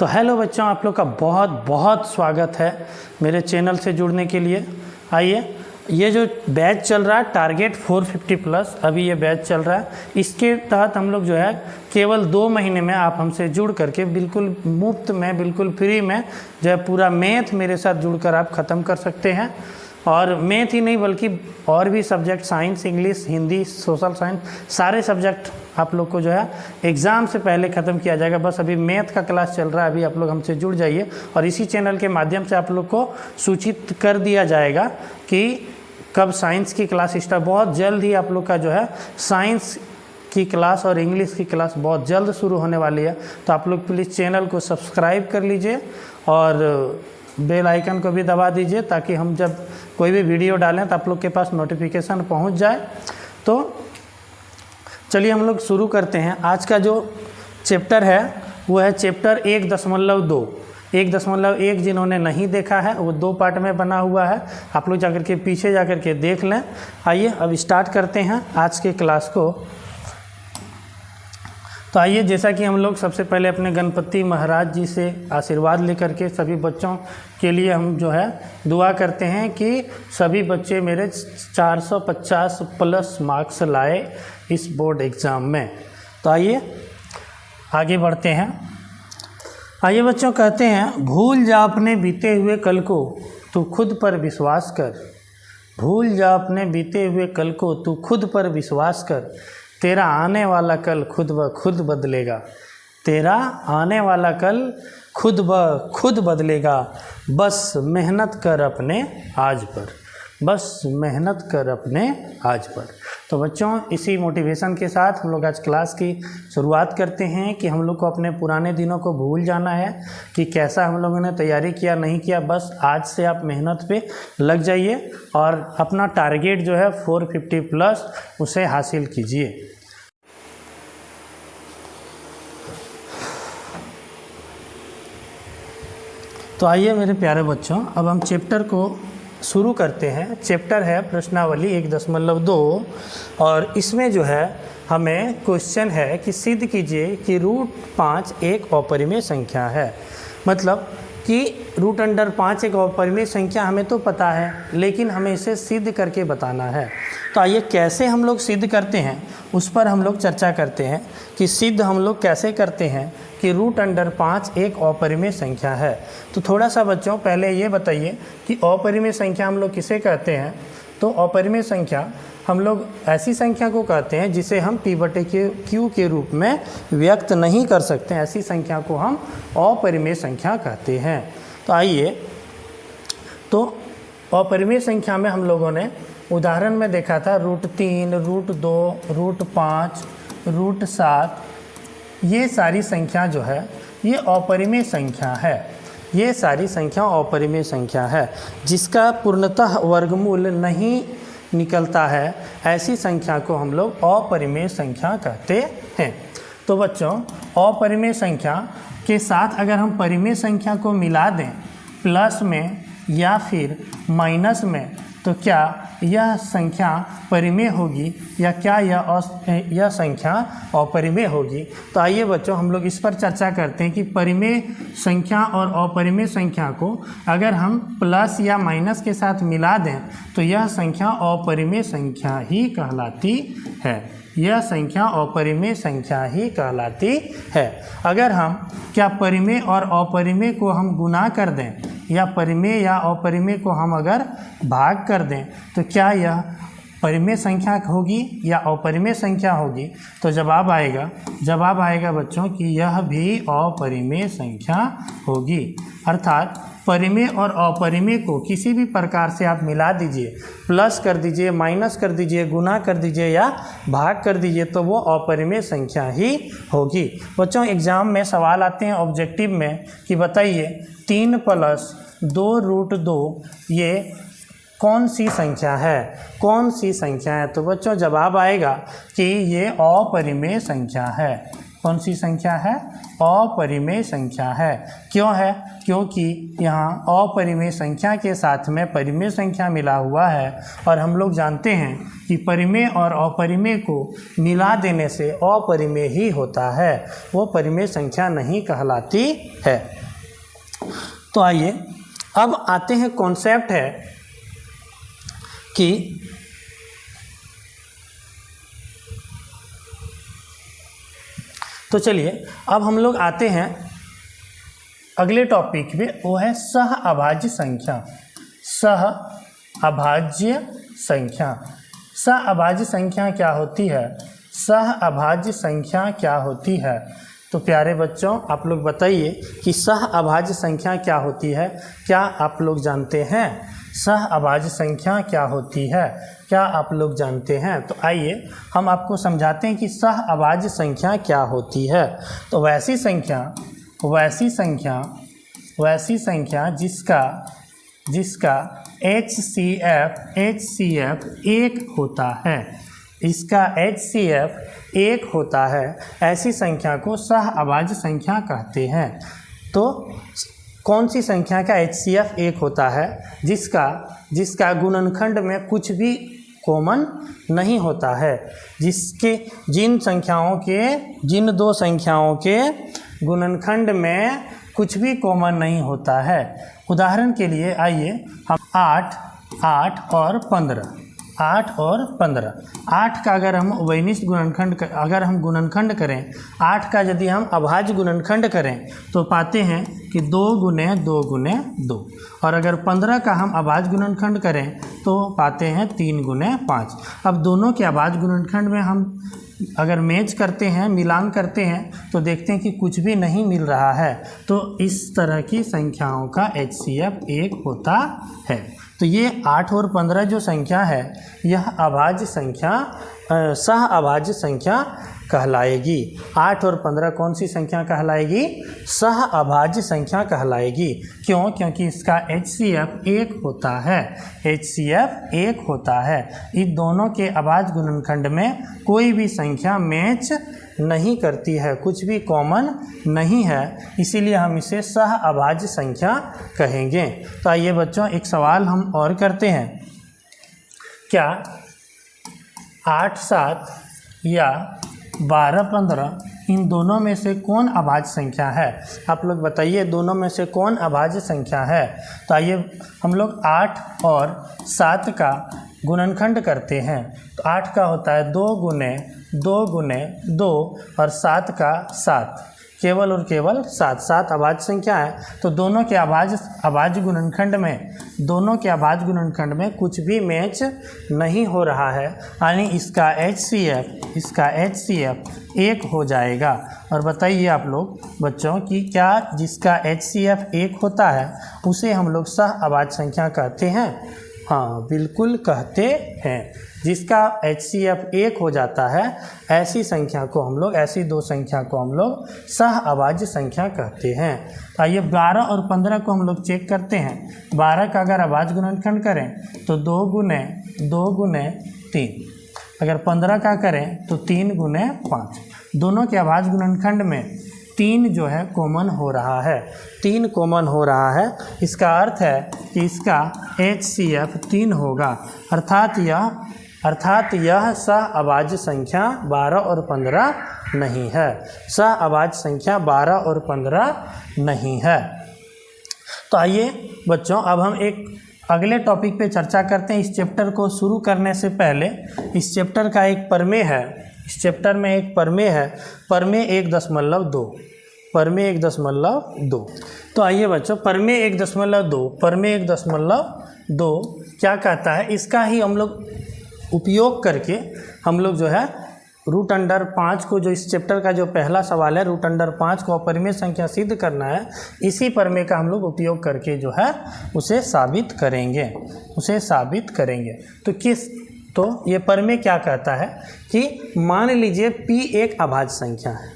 तो हेलो बच्चों, आप लोग का बहुत बहुत स्वागत है मेरे चैनल से जुड़ने के लिए। आइए, ये जो बैच चल रहा है टारगेट 450 प्लस, अभी ये बैच चल रहा है। इसके तहत हम लोग जो है केवल 2 महीने में आप हमसे जुड़ करके बिल्कुल मुफ्त में, बिल्कुल फ्री में जो है पूरा मैथ मेरे साथ जुड़कर आप ख़त्म कर सकते हैं। और मैथ ही नहीं बल्कि और भी subject, science, English, Hindi, social science, सारे सब्जेक्ट आप लोग को जो है एग्ज़ाम से पहले ख़त्म किया जाएगा। बस अभी मैथ का क्लास चल रहा है, अभी आप लोग हमसे जुड़ जाइए और इसी चैनल के माध्यम से आप लोग को सूचित कर दिया जाएगा कि कब साइंस की क्लास स्टार्ट। बहुत जल्द ही आप लोग का जो है साइंस की क्लास और इंग्लिश की क्लास बहुत जल्द शुरू होने वाली है। तो आप लोग प्लीज़ चैनल को सब्सक्राइब कर लीजिए और बेल आइकन को भी दबा दीजिए ताकि हम जब कोई भी वीडियो डालें तो आप लोग के पास नोटिफिकेशन पहुंच जाए। तो चलिए हम लोग शुरू करते हैं। आज का जो चैप्टर है वो है चैप्टर 1.2। 1.1 जिन्होंने नहीं देखा है वो 2 पार्ट में बना हुआ है, आप लोग जाकर के पीछे जाकर के देख लें। आइए अब स्टार्ट करते हैं आज के क्लास को। तो आइए, जैसा कि हम लोग सबसे पहले अपने गणपति महाराज जी से आशीर्वाद लेकर के सभी बच्चों के लिए हम जो है दुआ करते हैं कि सभी बच्चे मेरे 450 प्लस मार्क्स लाए इस बोर्ड एग्ज़ाम में। तो आइए आगे बढ़ते हैं। आइए बच्चों, कहते हैं भूल जा अपने बीते हुए कल को तू खुद पर विश्वास कर। भूल जा अपने बीते हुए कल को तू खुद पर विश्वास कर, तेरा आने वाला कल खुद ब खुद बदलेगा। तेरा आने वाला कल खुद ब खुद बदलेगा। बस मेहनत कर अपने आज पर। बस मेहनत कर अपने आज पर। तो बच्चों, इसी मोटिवेशन के साथ हम लोग आज क्लास की शुरुआत करते हैं कि हम लोग को अपने पुराने दिनों को भूल जाना है कि कैसा हम लोगों ने तैयारी किया, नहीं किया। बस आज से आप मेहनत पे लग जाइए और अपना टारगेट जो है 450 प्लस उसे हासिल कीजिए। तो आइए मेरे प्यारे बच्चों, अब हम चैप्टर को शुरू करते हैं। चैप्टर है प्रश्नावली 1.2 और इसमें जो है हमें क्वेश्चन है कि सिद्ध कीजिए कि √5 एक अपरिमेय संख्या है। मतलब कि √5 एक अपरिमेय संख्या हमें तो पता है, लेकिन हमें इसे सिद्ध करके बताना है। तो आइए कैसे हम लोग सिद्ध करते हैं उस पर हम लोग चर्चा करते हैं कि सिद्ध हम लोग कैसे करते हैं कि √5 एक अपरिमेय संख्या है। तो थोड़ा सा बच्चों पहले ये बताइए कि अपरिमेय संख्या हम लोग किसे कहते हैं। तो अपरिमेय संख्या हम लोग ऐसी संख्या को कहते हैं जिसे हम P/Q के रूप में व्यक्त नहीं कर सकते। ऐसी संख्या को हम अपरिमेय संख्या कहते हैं। तो आइए, तो अपरिमेय संख्या में हम लोगों ने उदाहरण में देखा था √3, √2, √5, √7। ये सारी संख्या जो है ये अपरिमेय संख्या है। ये सारी संख्या अपरिमेय संख्या है जिसका पूर्णतः वर्गमूल नहीं निकलता है। ऐसी संख्या को हम लोग अपरिमेय संख्या कहते हैं। तो बच्चों, अपरिमेय संख्या के साथ अगर हम परिमेय संख्या को मिला दें प्लस में या फिर माइनस में, तो क्या यह संख्या परिमेय होगी या क्या यह संख्या अपरिमेय होगी। तो आइए बच्चों हम लोग इस पर चर्चा करते हैं कि परिमेय संख्या और अपरिमेय संख्या को अगर हम प्लस या माइनस के साथ मिला दें तो यह संख्या अपरिमेय संख्या ही कहलाती है। यह संख्या अपरिमेय संख्या ही कहलाती है। अगर हम क्या परिमेय और अपरिमेय को हम गुना कर दें या परिमेय या अपरिमेय को हम अगर भाग कर दें तो क्या यह परिमेय संख्या होगी या अपरिमेय संख्या होगी। तो जवाब आएगा बच्चों कि यह भी अपरिमेय संख्या होगी। अर्थात परिमेय और अपरिमेय को किसी भी प्रकार से आप मिला दीजिए, प्लस कर दीजिए, माइनस कर दीजिए, गुना कर दीजिए या भाग कर दीजिए, तो वो अपरिमेय संख्या ही होगी। बच्चों, एग्ज़ाम में सवाल आते हैं ऑब्जेक्टिव में कि बताइए 3 + 2√2 ये कौन सी संख्या है, कौन सी संख्या है। तो बच्चों जवाब आएगा कि ये अपरिमेय संख्या है। कौन सी संख्या है? अपरिमेय संख्या है। क्यों है? क्योंकि यहाँ अपरिमेय संख्या के साथ में परिमेय संख्या मिला हुआ है और हम लोग जानते हैं कि परिमेय और अपरिमेय को मिला देने से अपरिमेय ही होता है, वो परिमेय संख्या नहीं कहलाती है। तो आइए अब आते हैं, कॉन्सेप्ट है कि तो चलिए अब हम लोग आते हैं अगले टॉपिक पे, वो है सह अभाज्य संख्या। सह अभाज्य संख्या, सह अभाज्य संख्या क्या होती है? सह अभाज्य संख्या क्या होती है? तो प्यारे बच्चों आप लोग बताइए कि सह अभाज्य संख्या क्या होती है? क्या आप लोग जानते हैं सह अभाज्य संख्या क्या होती है? क्या आप लोग जानते हैं? तो आइए हम आपको समझाते हैं कि सह अभाज्य संख्या क्या होती है। तो वैसी संख्या जिसका HCF 1 होता है, इसका HCF 1 होता है, ऐसी संख्या को सह अभाज्य संख्या कहते हैं। तो कौन सी संख्या का HCF 1 होता है? जिसका गुणनखंड में कुछ भी कॉमन नहीं होता है, जिन दो संख्याओं के गुणनखंड में कुछ भी कॉमन नहीं होता है। उदाहरण के लिए आइए हम 8 और 15, 8 का अगर हम उभयनिष्ठ गुणनखंड करें, 8 का यदि हम अभाज्य गुणनखंड करें तो पाते हैं कि 2 गुने 2 गुने 2, और अगर 15 का हम अभाज्य गुणनखंड करें तो पाते हैं 3 गुने 5। अब दोनों के अभाज्य गुणनखंड में हम अगर मैच करते हैं, मिलान करते हैं, तो देखते हैं कि कुछ भी नहीं मिल रहा है। तो इस तरह की संख्याओं का HCF 1 होता है। तो ये 8 और 15 जो संख्या है, यह अभाज्य संख्या, सह अभाज्य संख्या कहलाएगी। 8 और 15 कौन सी संख्या कहलाएगी? सह अभाज्य संख्या कहलाएगी। क्यों? क्योंकि इसका HCF 1 होता है, HCF 1 होता है। इन दोनों के अभाज्य गुणनखंड में कोई भी संख्या मैच नहीं करती है, कुछ भी कॉमन नहीं है, इसीलिए हम इसे सह अभाज्य संख्या कहेंगे। तो आइए बच्चों एक सवाल हम और करते हैं, क्या 8 7 या 12 15 इन दोनों में से कौन अभाज्य संख्या है? आप लोग बताइए दोनों में से कौन अभाज्य संख्या है? तो आइए हम लोग 8 और 7 का गुणनखंड करते हैं। तो 8 का होता है 2 गुने 2 और 7 का 7, केवल और केवल 7 अभाज्य संख्या है। तो दोनों के अभाज्य गुणनखंड में कुछ भी मैच नहीं हो रहा है, यानी इसका HCF 1 हो जाएगा। और बताइए आप लोग बच्चों कि क्या जिसका HCF 1 होता है उसे हम लोग सह अभाज्य संख्या कहते हैं? हाँ बिल्कुल कहते हैं। जिसका HCF 1 हो जाता है, ऐसी दो संख्या को हम लोग सह अभाज्य संख्या कहते हैं। आइए 12 और 15 को हम लोग चेक करते हैं। 12 का अगर अभाज्य गुणनखंड करें तो 2 गुने 3, अगर 15 का करें तो 3 गुने 5। दोनों के अभाज्य गुणनखंड में 3 जो है कॉमन हो रहा है, 3 कॉमन हो रहा है। इसका अर्थ है कि इसका HCF 3 होगा, अर्थात यह सह अभाज्य संख्या 12 और 15 नहीं है। सह अभाज्य संख्या 12 और 15 नहीं है। तो आइए बच्चों अब हम एक अगले टॉपिक पे चर्चा करते हैं। इस चैप्टर को शुरू करने से पहले इस चैप्टर का एक प्रमेय है, इस चैप्टर में एक प्रमेय है, प्रमेय 1.2। तो आइए बच्चों प्रमेय 1.2 क्या कहता है, इसका ही हम लोग उपयोग करके हम लोग जो है √5 को, जो इस चैप्टर का जो पहला सवाल है √5 को अपरिमेय संख्या सिद्ध करना है, इसी प्रमेय का हम लोग उपयोग करके जो है उसे साबित करेंगे। तो ये प्रमेय क्या कहता है कि मान लीजिए P एक अभाज्य संख्या है,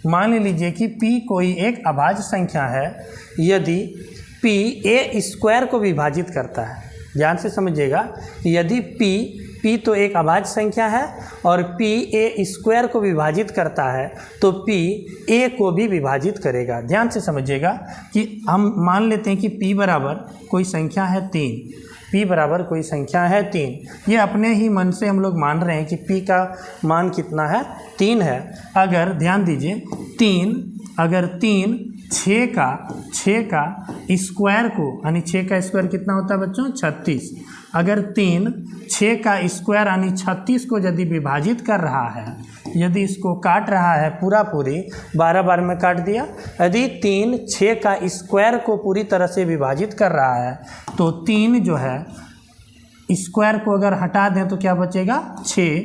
मान लीजिए कि P कोई एक अभाज्य संख्या है, यदि P a² को विभाजित करता है। ध्यान से समझिएगा, यदि P p तो एक अभाज्य संख्या है और p a स्क्वायर को विभाजित करता है, तो p a को भी विभाजित करेगा। ध्यान से समझिएगा कि हम मान लेते हैं कि p बराबर कोई संख्या है 3, p बराबर कोई संख्या है 3। ये अपने ही मन से हम लोग मान रहे हैं कि p का मान कितना है, 3 है। अगर ध्यान दीजिए 3, अगर 3 6 का स्क्वायर को, यानी 6 का स्क्वायर कितना होता है बच्चों, 36। अगर 3 6 का स्क्वायर यानी 36 को यदि विभाजित कर रहा है, यदि इसको काट रहा है पूरी 12 बार में काट दिया, यदि 3 6 का स्क्वायर को पूरी तरह से विभाजित कर रहा है तो 3 जो है स्क्वायर को अगर हटा दें तो क्या बचेगा, 6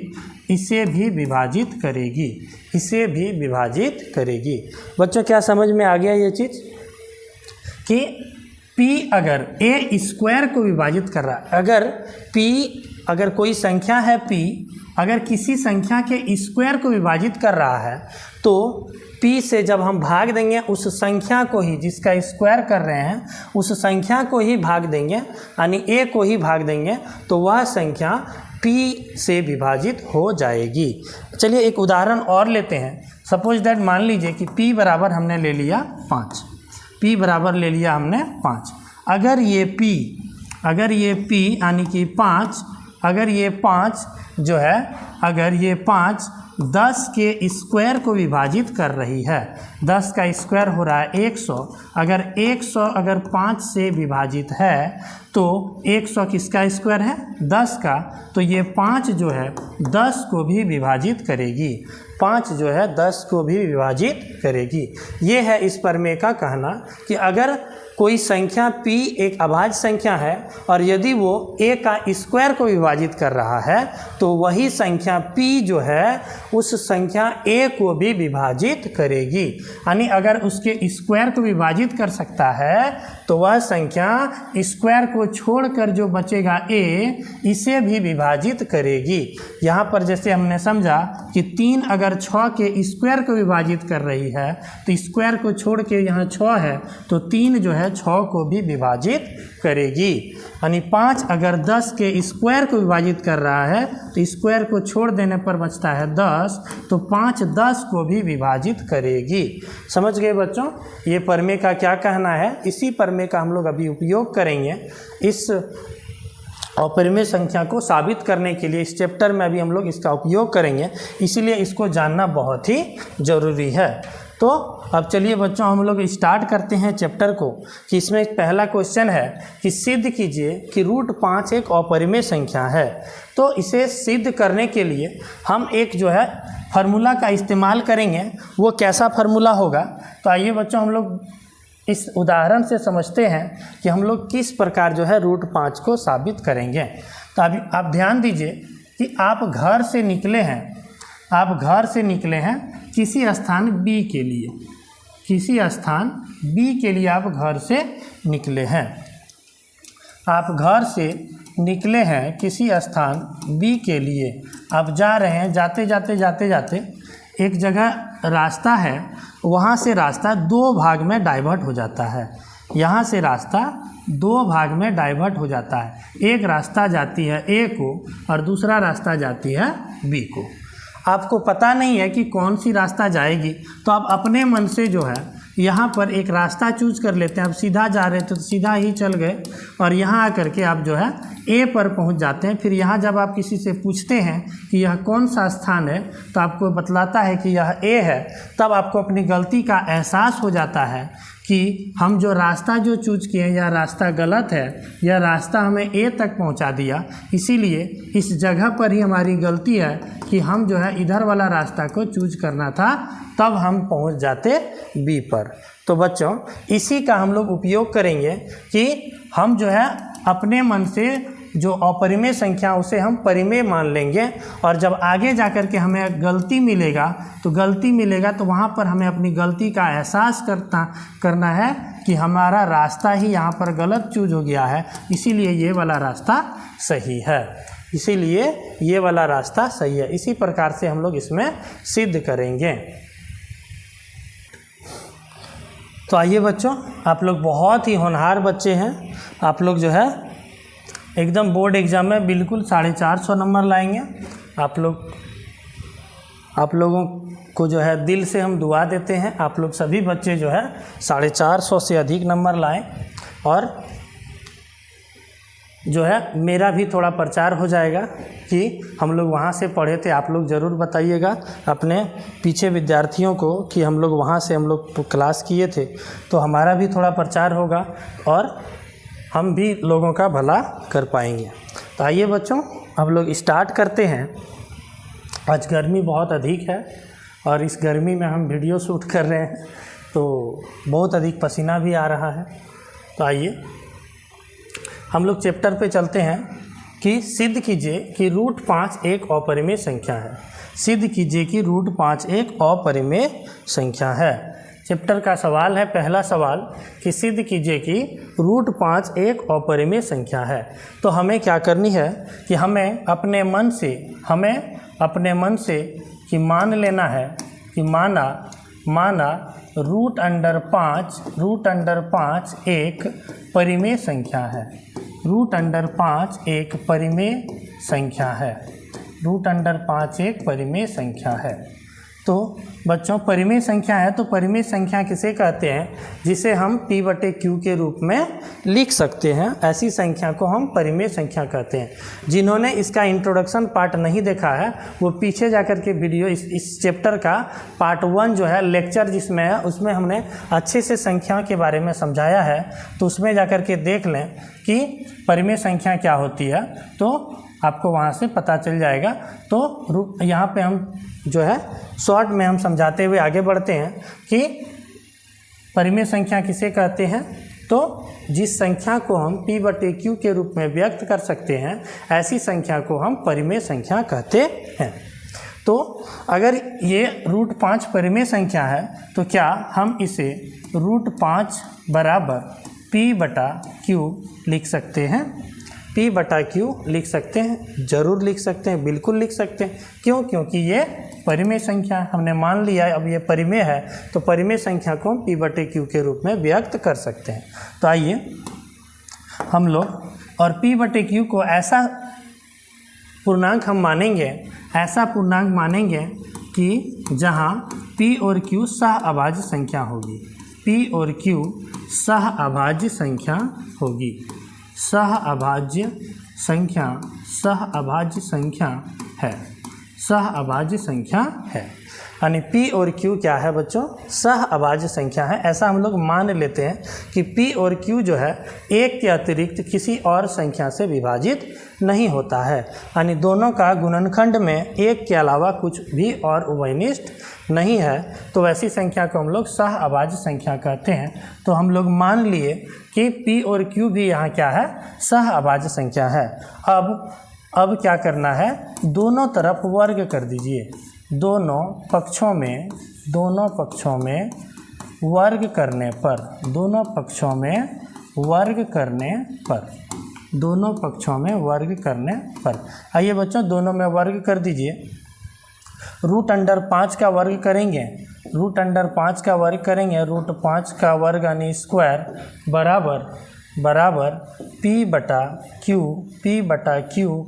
इसे भी विभाजित करेगी, इसे भी विभाजित करेगी। बच्चों क्या समझ में आ गया ये चीज़ कि p अगर a स्क्वायर को विभाजित कर रहा है, अगर p अगर कोई संख्या है p अगर किसी संख्या के स्क्वायर को विभाजित कर रहा है तो p से जब हम भाग देंगे उस संख्या को ही, जिसका स्क्वायर कर रहे हैं उस संख्या को ही भाग देंगे, यानी a को ही भाग देंगे, तो वह संख्या p से विभाजित हो जाएगी। चलिए एक उदाहरण और लेते हैं। सपोज दैट मान लीजिए कि p बराबर हमने ले लिया 5, p बराबर ले लिया हमने 5। अगर ये p यानी कि 5, अगर ये 5 जो है, अगर ये 5 10 के स्क्वायर को विभाजित कर रही है, 10 का स्क्वायर हो रहा है 100, अगर 100 अगर 5 से विभाजित है तो 100 किसका स्क्वायर है, 10 का, तो ये 5 जो है 10 को भी विभाजित करेगी, 5 जो है 10 को भी विभाजित करेगी। ये है इस प्रमेय का कहना कि अगर कोई संख्या p एक अभाज्य संख्या है और यदि वो a का स्क्वायर को विभाजित कर रहा है तो वही संख्या p जो है उस संख्या a को भी विभाजित करेगी। यानी अगर उसके स्क्वायर को विभाजित कर सकता है तो वह संख्या स्क्वायर को छोड़कर जो बचेगा a, इसे भी विभाजित करेगी। यहाँ पर जैसे हमने समझा कि 3 अगर 6 के स्क्वायर को विभाजित कर रही है तो स्क्वायर को छोड़ के यहाँ 6 है तो 3 जो है 6 को भी विभाजित करेगी। यानी 5 अगर 10 के स्क्वायर को विभाजित कर रहा है तो स्क्वायर को छोड़ देने पर बचता है 10, तो 5 10 को भी विभाजित करेगी। समझ गए बच्चों, ये प्रमेय का क्या कहना है। इसी प्रमेय का हम लोग अभी उपयोग करेंगे इस अपरिमेय संख्या को साबित करने के लिए। इस चैप्टर में अभी हम लोग इसका उपयोग करेंगे, इसीलिए इसको जानना बहुत ही ज़रूरी है। तो अब चलिए बच्चों हम लोग स्टार्ट करते हैं चैप्टर को, कि इसमें एक पहला क्वेश्चन है कि सिद्ध कीजिए कि √5 एक अपरिमेय संख्या है। तो इसे सिद्ध करने के लिए हम एक जो है फार्मूला का इस्तेमाल करेंगे। वो कैसा फार्मूला होगा, तो आइए बच्चों हम लोग इस उदाहरण से समझते हैं कि हम लोग किस प्रकार जो है √5 को साबित करेंगे। तो अभी आप ध्यान दीजिए कि आप घर से निकले हैं, किसी स्थान B के लिए, किसी स्थान B के लिए आप घर से निकले हैं। आप घर से निकले हैं किसी स्थान B के लिए, आप जा रहे हैं, जाते जाते एक जगह रास्ता है, वहाँ से रास्ता 2 भाग में डाइवर्ट हो जाता है। यहाँ से रास्ता 2 भाग में डाइवर्ट हो जाता है। एक रास्ता जाती है A को और दूसरा रास्ता जाती है B को। आपको पता नहीं है कि कौन सी रास्ता जाएगी, तो आप अपने मन से जो है यहाँ पर एक रास्ता चूज कर लेते हैं। आप सीधा जा रहे थे तो सीधा ही चल गए और यहाँ आकर के आप जो है A पर पहुँच जाते हैं। फिर यहाँ जब आप किसी से पूछते हैं कि यह कौन सा स्थान है तो आपको बतलाता है कि यह A है, तब आपको अपनी गलती का एहसास हो जाता है कि हम जो रास्ता जो चूज किए यह रास्ता गलत है, यह रास्ता हमें A तक पहुंचा दिया, इसीलिए इस जगह पर ही हमारी गलती है कि हम जो है इधर वाला रास्ता को चूज करना था, तब हम पहुंच जाते B पर। तो बच्चों इसी का हम लोग उपयोग करेंगे कि हम जो है अपने मन से जो अपरिमेय संख्या उसे हम परिमेय मान लेंगे, और जब आगे जाकर के हमें गलती मिलेगा तो वहाँ पर हमें अपनी गलती का एहसास करना है कि हमारा रास्ता ही यहाँ पर गलत चूज हो गया है, इसीलिए ये वाला रास्ता सही है, इसीलिए ये वाला रास्ता सही है। इसी प्रकार से हम लोग इसमें सिद्ध करेंगे। तो आइए बच्चों, आप लोग बहुत ही होनहार बच्चे हैं, आप लोग जो है एकदम बोर्ड एग्ज़ाम में बिल्कुल 450 नंबर लाएंगे। आप लोगों को जो है दिल से हम दुआ देते हैं, आप लोग सभी बच्चे जो है 450 से अधिक नंबर लाएं। और जो है मेरा भी थोड़ा प्रचार हो जाएगा कि हम लोग वहाँ से पढ़े थे। आप लोग ज़रूर बताइएगा अपने पीछे विद्यार्थियों को कि हम लोग वहाँ से हम लोग क्लास किए थे, तो हमारा भी थोड़ा प्रचार होगा और हम भी लोगों का भला कर पाएंगे। तो आइए बच्चों, हम लोग स्टार्ट करते हैं। आज गर्मी बहुत अधिक है और इस गर्मी में हम वीडियो शूट कर रहे हैं, तो बहुत अधिक पसीना भी आ रहा है। तो आइए हम लोग चैप्टर पे चलते हैं कि सिद्ध कीजिए कि रूट 5 एक अपरिमेय संख्या है। सिद्ध कीजिए कि रूट 5 एक अपरिमेय संख्या है। चैप्टर का सवाल है, पहला सवाल कि सिद्ध कीजिए कि रूट 5 एक अपरिमेय संख्या है। तो हमें क्या करनी है कि हमें अपने मन से कि मान लेना है कि माना रूट अंडर 5 एक परिमेय संख्या है। रूट अंडर 5 एक परिमेय संख्या है। रूट अंडर 5 एक परिमेय संख्या है। तो बच्चों, परिमेय संख्या है तो परिमेय संख्या किसे कहते हैं? जिसे हम P/Q के रूप में लिख सकते हैं, ऐसी संख्या को हम परिमेय संख्या कहते हैं। जिन्होंने इसका इंट्रोडक्शन पार्ट नहीं देखा है वो पीछे जाकर के वीडियो इस चैप्टर का पार्ट 1 जो है लेक्चर जिसमें है, उसमें हमने अच्छे से संख्या के बारे में समझाया है, तो उसमें जाकर के देख लें कि परिमेय संख्या क्या होती है, तो आपको वहाँ से पता चल जाएगा। तो यहाँ पे हम जो है शॉर्ट में हम समझाते हुए आगे बढ़ते हैं कि परिमेय संख्या किसे कहते हैं। तो जिस संख्या को हम P/Q के रूप में व्यक्त कर सकते हैं, ऐसी संख्या को हम परिमेय संख्या कहते हैं। तो अगर ये रूट 5 परिमेय संख्या है तो क्या हम इसे रूट 5 बराबर P/Q लिख सकते हैं? P/Q लिख सकते हैं, ज़रूर लिख सकते हैं, बिल्कुल लिख सकते हैं। क्यों? क्योंकि ये परिमेय संख्या हमने मान लिया है, अब ये परिमेय है तो परिमेय संख्या को हम P/Q के रूप में व्यक्त कर सकते हैं। तो आइए हम लोग और P/Q को ऐसा पूर्णांक हम मानेंगे, कि जहाँ P और Q सहअभाज्य संख्या होगी। P और Q सहअभाज्य संख्या होगी। सहअभाज्य संख्या है। यानी P और Q क्या है बच्चों? सहअभाज्य संख्या है। ऐसा हम लोग मान लेते हैं कि P और Q जो है एक के अतिरिक्त किसी और संख्या से विभाजित नहीं होता है। यानी दोनों का गुणनखंड में एक के अलावा कुछ भी और उभयनिष्ठ नहीं है, तो वैसी संख्या को हम लोग सहअभाज्य संख्या कहते हैं। तो हम लोग मान लिए कि P और Q भी यहाँ क्या है? सहअभाज्य संख्या है। अब क्या करना है? दोनों तरफ वर्ग कर दीजिए। दोनों पक्षों में वर्ग करने पर आइए बच्चों, दोनों में वर्ग कर दीजिए। रूट अंडर 5 का वर्ग करेंगे, रूट पाँच का वर्ग यानी स्क्वायर बराबर P/Q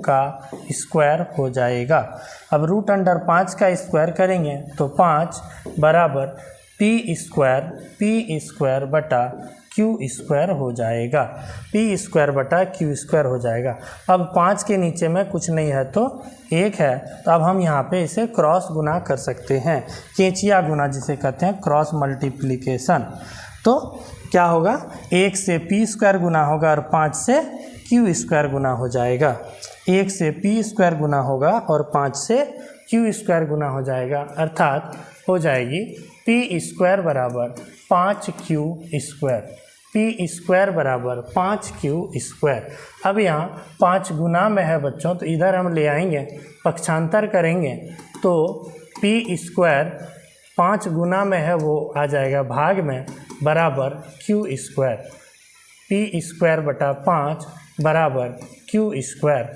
का स्क्वायर हो जाएगा। अब रूट अंडर 5 का स्क्वायर करेंगे तो 5 बराबर P² बटा Q² हो जाएगा। P² हो जाएगा। अब 5 के नीचे में कुछ नहीं है तो 1 है, तो अब हम यहाँ पे इसे क्रॉस गुना कर सकते हैं। केंचिया गुना जिसे कहते हैं, क्रॉस मल्टीप्लिकेशन। तो क्या होगा? 1 से P² गुना होगा और 5 से Q² गुना हो जाएगा। 1 से P² गुना होगा और 5 से Q² गुना हो जाएगा, अर्थात हो जाएगी P² बराबर 5Q²। P² बराबर 5Q²। अब यहाँ 5 गुना में है बच्चों, तो इधर हम ले आएंगे, पक्षांतर करेंगे तो P² 5 गुना में है वो आ जाएगा भाग में, बराबर Q²। P² बटा 5 बराबर Q²।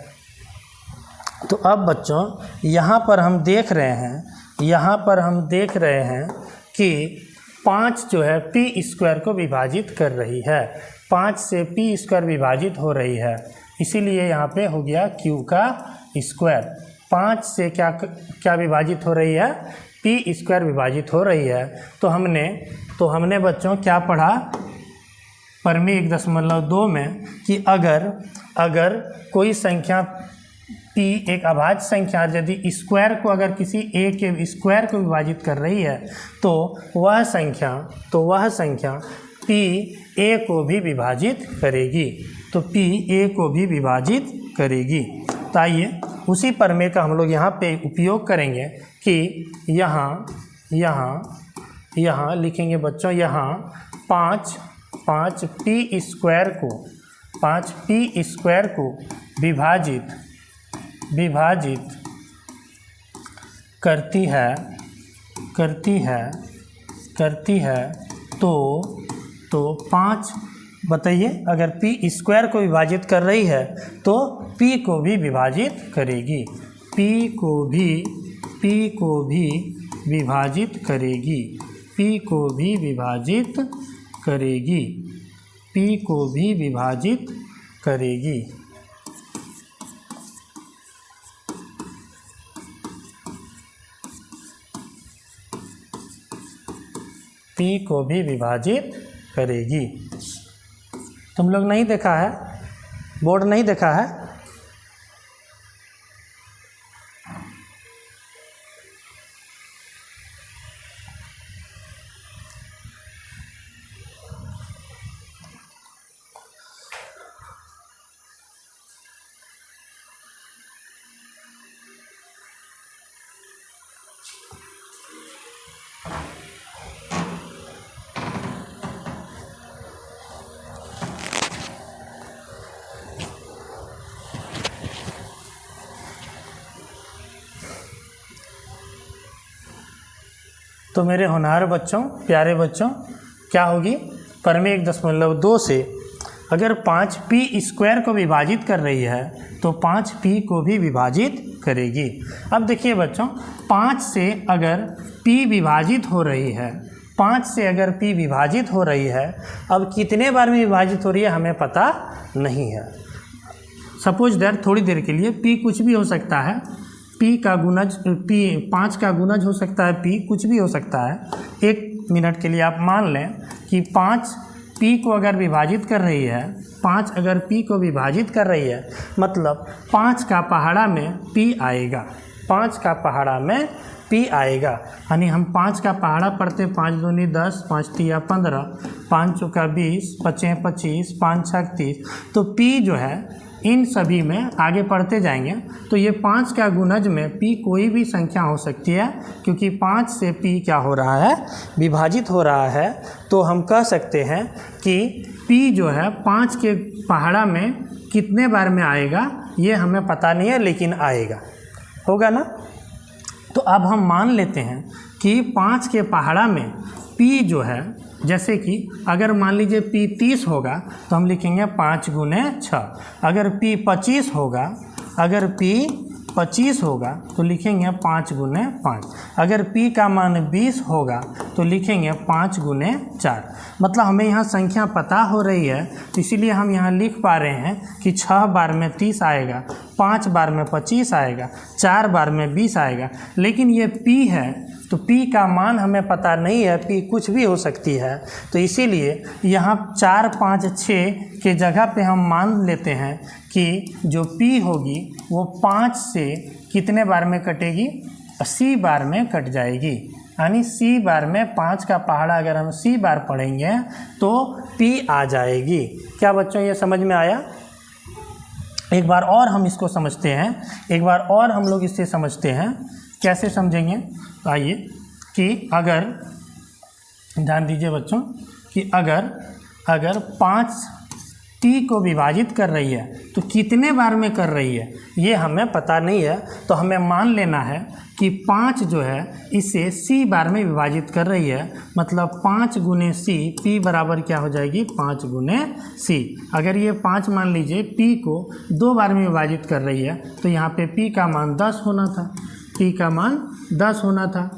तो अब बच्चों यहाँ पर हम देख रहे हैं कि 5 जो है P² को विभाजित कर रही है। 5 से P² विभाजित हो रही है, इसीलिए यहाँ पे हो गया q का स्क्वायर। 5 से क्या क्या विभाजित हो रही है, p स्क्वायर विभाजित हो रही है। तो हमने बच्चों क्या पढ़ा परिमेय 1.2 में कि अगर कोई संख्या p एक अभाज्य संख्या यदि स्क्वायर को अगर किसी a के स्क्वायर को विभाजित कर रही है तो वह संख्या p a को भी विभाजित करेगी, तो p a को भी विभाजित करेगी। तो आइए उसी प्रमेय का हम लोग यहाँ पे उपयोग करेंगे कि यहाँ लिखेंगे बच्चों, यहाँ 5p स्क्वायर को विभाजित करती है तो 5 बताइए, अगर p स्क्वायर को विभाजित कर रही है तो p को भी विभाजित करेगी, p को भी विभाजित करेगी, p को भी विभाजित करेगी, p को भी विभाजित करेगी। p को भी विभाजित करेगी। तुम लोग नहीं देखा है, बोर्ड नहीं देखा है? तो मेरे होनहार बच्चों, प्यारे बच्चों, क्या होगी परिमेय 1.2 से अगर 5p स्क्वायर को विभाजित कर रही है तो 5p को भी विभाजित करेगी। अब देखिए बच्चों, 5 से अगर p विभाजित हो रही है, 5 से अगर p विभाजित हो रही है, अब कितने बार में विभाजित हो रही है हमें पता नहीं है। सपोज दैट थोड़ी देर के लिए p कुछ भी हो सकता है, p का गुणज p 5 का गुणज हो सकता है, p कुछ भी हो सकता है। 1 मिनट के लिए आप मान लें कि 5 p को अगर विभाजित कर रही है, 5 अगर p को विभाजित कर रही है मतलब 5 का पहाड़ा में p आएगा, 5 का पहाड़ा में p आएगा। यानी हम 5 का पहाड़ा पढ़ते 5 दूनी 10, 5 तिया 15, 5 चौका 20, 5 25, 5 छक 30। तो p जो है इन सभी में आगे पढ़ते जाएंगे तो ये 5 का गुणज में p कोई भी संख्या हो सकती है, क्योंकि 5 से p क्या हो रहा है, विभाजित हो रहा है। तो हम कह सकते हैं कि p जो है 5 के पहाड़ा में कितने बार में आएगा ये हमें पता नहीं है, लेकिन आएगा, होगा ना। तो अब हम मान लेते हैं कि 5 के पहाड़ा में p जो है, जैसे कि अगर मान लीजिए p 30 होगा तो हम लिखेंगे 5 गुने 6। अगर p 25 होगा, अगर p 25 होगा तो लिखेंगे 5 गुने 5। अगर p का मान 20 होगा तो लिखेंगे 5 गुने 4। मतलब हमें यहाँ संख्या पता हो रही है, तो इसीलिए हम यहाँ लिख पा रहे हैं कि 6 बार में 30 आएगा, 5 बार में 25 आएगा, 4 बार में 20 आएगा। लेकिन ये p है तो p का मान हमें पता नहीं है, p कुछ भी हो सकती है। तो इसीलिए यहाँ 4, 5, 6 के जगह पे हम मान लेते हैं कि जो p होगी वो 5 से कितने बार में कटेगी, c बार में कट जाएगी। यानी c बार में 5 का पहाड़ा अगर हम c बार पढ़ेंगे तो p आ जाएगी। क्या बच्चों ये समझ में आया? एक बार और हम इसको समझते हैं, एक बार और हम लोग इससे समझते हैं। कैसे समझेंगे? तो आइए कि अगर ध्यान दीजिए बच्चों कि अगर 5 t को विभाजित कर रही है तो कितने बार में कर रही है ये हमें पता नहीं है। तो हमें मान लेना है कि 5 जो है इसे c बार में विभाजित कर रही है, मतलब 5 गुने c, p बराबर क्या हो जाएगी 5 गुने c। अगर ये 5 मान लीजिए p को 2 बार में विभाजित कर रही है तो यहाँ पे p का मान 10 होना था, p का मान 10 होना था।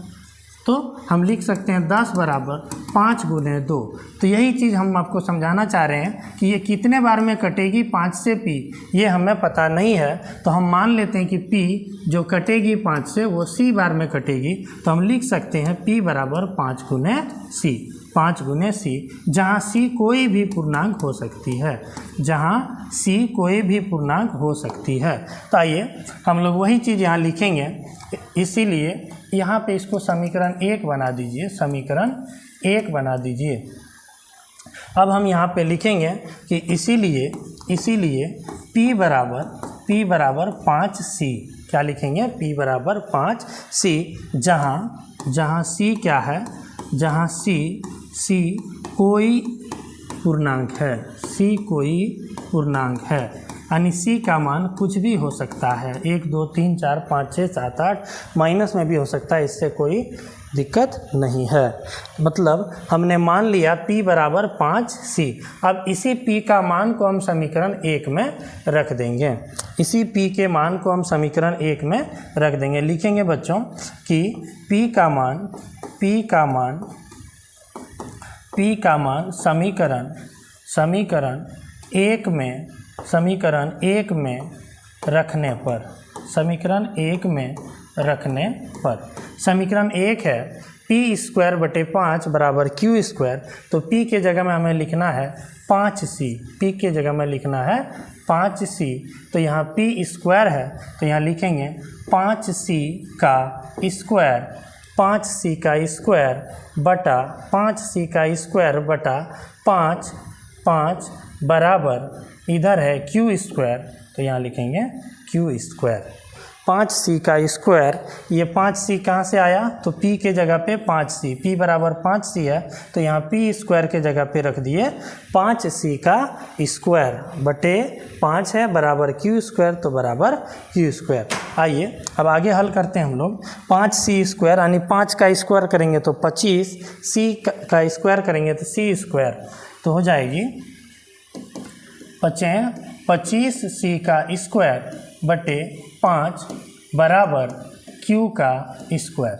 तो हम लिख सकते हैं 10 बराबर 5 गुने 2। तो यही चीज़ हम आपको समझाना चाह रहे हैं कि ये कितने बार में कटेगी 5 से p, ये हमें पता नहीं है। तो हम मान लेते हैं कि p जो कटेगी 5 से वो c बार में कटेगी। तो हम लिख सकते हैं p बराबर 5 गुने c, 5 गुने c, जहाँ c कोई भी पूर्णांक हो सकती है, जहाँ c कोई भी पूर्णांक हो सकती है। तो आइए हम लोग वही चीज़ यहाँ लिखेंगे, इसीलिए यहाँ पे इसको समीकरण 1 बना दीजिए, समीकरण 1 बना दीजिए। अब हम यहाँ पे लिखेंगे कि इसीलिए p बराबर 5c, क्या लिखेंगे, p बराबर 5c, जहाँ c क्या है, जहाँ c कोई पूर्णांक है, c कोई पूर्णांक है, यानी c का मान कुछ भी हो सकता है, 1 2 3 4 5 6 7 8, माइनस में भी हो सकता है, इससे कोई दिक्कत नहीं है। मतलब हमने मान लिया p बराबर 5c। अब इसी p का मान को हम समीकरण 1 में रख देंगे, इसी p के मान को हम समीकरण 1 में रख देंगे। लिखेंगे बच्चों कि p का मान समीकरण 1 में रखने पर, समीकरण 1 है p² बटे 5 बराबर q²। तो p के जगह में हमें लिखना है 5c, p के जगह में लिखना है 5c। तो यहाँ p² है, तो यहाँ लिखेंगे 5c का स्क्वायर बटा 5 बराबर इधर है q²। तो यहाँ लिखेंगे q², 5c का स्क्वायर। ये 5c कहाँ से आया, तो p के जगह पे 5c, p बराबर 5c है, तो यहाँ p² के जगह पे रख दिए 5c का स्क्वायर बटे 5 है बराबर q², तो बराबर q²। आइए अब आगे हल करते हैं हम लोग। 5c² यानी 5 का स्क्वायर करेंगे तो 25, c का स्क्वायर करेंगे तो c², तो हो जाएगी 25c का स्क्वायर बटे 5 बराबर q का स्क्वायर।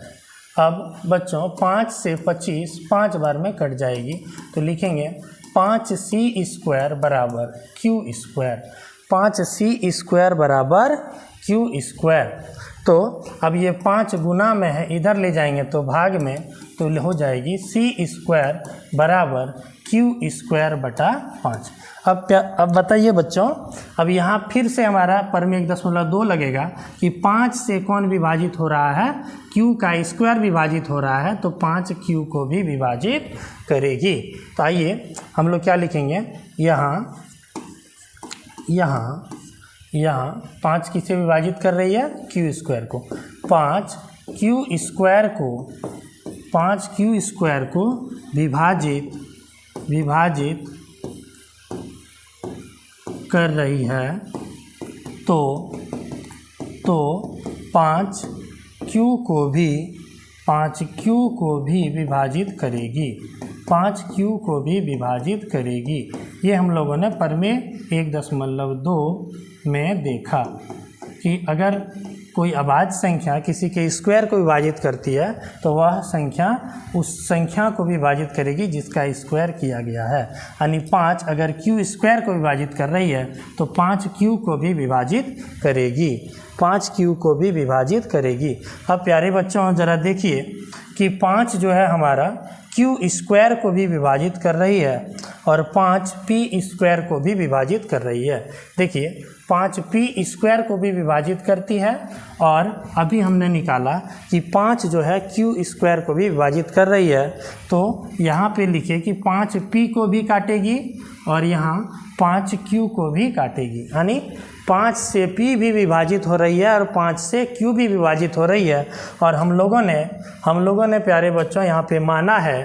अब बच्चों 5 से 25 5 बार में कट जाएगी, तो लिखेंगे 5c² बराबर q², 5c² बराबर q²। तो अब ये 5 गुना में है, इधर ले जाएंगे तो भाग में, तो हो जाएगी c² बराबर q² बटा 5। अब बताइए बच्चों, अब यहाँ फिर से हमारा पर में 1.2 लगेगा कि 5 से कौन विभाजित हो रहा है, q का स्क्वायर विभाजित हो रहा है, तो 5q को भी विभाजित करेगी। तो आइए हम लोग क्या लिखेंगे, यहाँ 5 किसे विभाजित कर रही है, q² को, 5q² को विभाजित कर रही है, तो 5q को भी विभाजित करेगी, 5q को भी विभाजित करेगी। ये हम लोगों ने प्रमेय 1.2 में देखा कि अगर कोई अभाज्य संख्या किसी के स्क्वायर को विभाजित करती है तो वह संख्या उस संख्या को विभाजित करेगी जिसका स्क्वायर किया गया है। यानी 5 अगर q² को विभाजित कर रही है तो 5q को भी विभाजित करेगी, 5q को भी विभाजित करेगी। अब प्यारे बच्चों ज़रा देखिए कि 5 जो है हमारा q² को भी विभाजित कर रही है और 5p² को भी विभाजित कर रही है। देखिए 5p² को भी विभाजित करती है, और अभी हमने निकाला कि 5 जो है q² को भी विभाजित कर रही है, तो यहाँ पे लिखिए कि 5p को भी काटेगी और यहाँ 5q को भी काटेगी। यानी 5 से p भी विभाजित हो रही है और 5 से q भी विभाजित हो रही है। और हम लोगों ने प्यारे बच्चों यहाँ पे माना है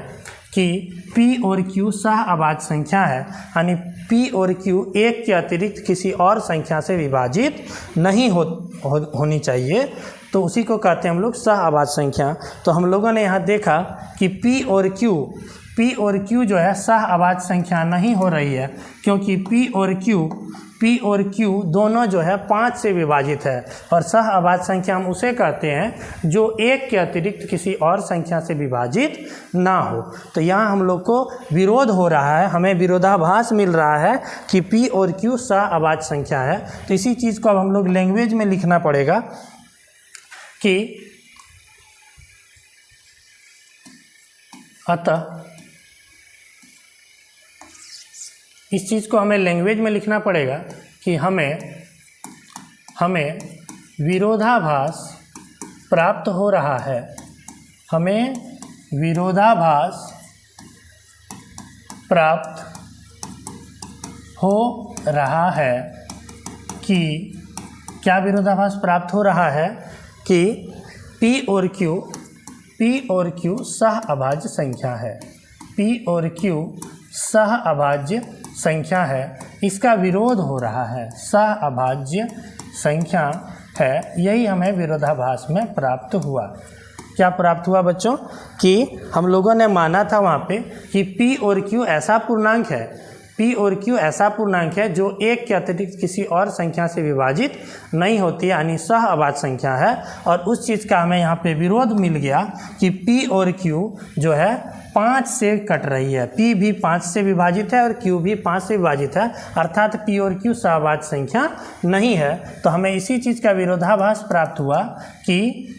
कि p और q सह अभाज्य संख्या है, यानी p और q एक के अतिरिक्त किसी और संख्या से विभाजित नहीं होनी चाहिए, तो उसी को कहते हैं हम लोग सह अभाज्य संख्या। तो हम लोगों ने यहाँ देखा कि p P और Q जो है सह अभाज्य संख्या नहीं हो रही है, क्योंकि P और Q दोनों जो है 5 से विभाजित है, और सह अभाज्य संख्या हम उसे कहते हैं जो 1 के अतिरिक्त किसी और संख्या से विभाजित ना हो। तो यहाँ हम लोग को विरोध हो रहा है, हमें विरोधाभास मिल रहा है कि P और Q सह अभाज्य संख्या है। तो इसी चीज़ को अब हम लोग लैंग्वेज में लिखना पड़ेगा कि अतः इस चीज़ को हमें लैंग्वेज में लिखना पड़ेगा कि हमें विरोधाभास प्राप्त हो रहा है, हमें विरोधाभास प्राप्त हो रहा है कि क्या विरोधाभास प्राप्त हो रहा है कि P और Q सह अभाज्य संख्या है, P और Q सह अभाज्य संख्या है, इसका विरोध हो रहा है, सह अभाज्य संख्या है। यही हमें विरोधाभास में प्राप्त हुआ। क्या प्राप्त हुआ बच्चों कि हम लोगों ने माना था वहाँ पे कि P और Q ऐसा पूर्णांक है, P और Q ऐसा पूर्णांक है जो 1 के अतिरिक्त किसी और संख्या से विभाजित नहीं होती है, यानी सह अभाज्य संख्या है। और उस चीज़ का हमें यहाँ पे विरोध मिल गया कि P और Q जो है 5 से कट रही है, P भी 5 से विभाजित है और Q भी 5 से विभाजित है, अर्थात P और Q सह अभाज्य संख्या नहीं है। तो हमें इसी चीज़ का विरोधाभास प्राप्त हुआ कि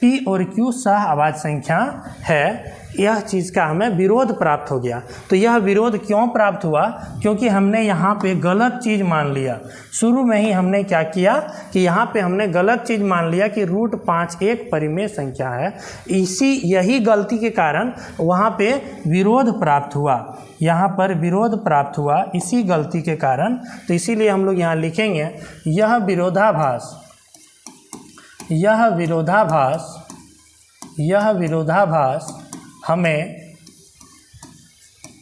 P और Q सह अभाज्य संख्या है, यह चीज़ का हमें विरोध प्राप्त हो गया। तो यह विरोध क्यों प्राप्त हुआ? क्योंकि हमने यहाँ पे गलत चीज़ मान लिया। शुरू में ही हमने क्या किया कि यहाँ पे हमने गलत चीज़ मान लिया कि √5 एक परिमेय संख्या है। यही गलती के कारण वहाँ पे विरोध प्राप्त हुआ, यहाँ पर विरोध प्राप्त हुआ इसी गलती के कारण। तो इसीलिए हम लोग यहाँ लिखेंगे यह विरोधाभास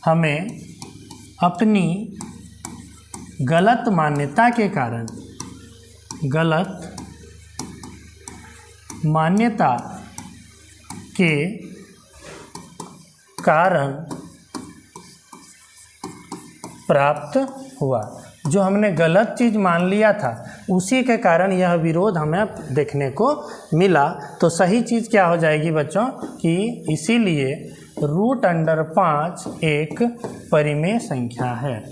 हमें अपनी गलत मान्यता के कारण प्राप्त हुआ। जो हमने गलत चीज़ मान लिया था उसी के कारण यह विरोध हमें देखने को मिला। तो सही चीज़ क्या हो जाएगी बच्चों कि इसीलिए √5 एक परिमेय संख्या है,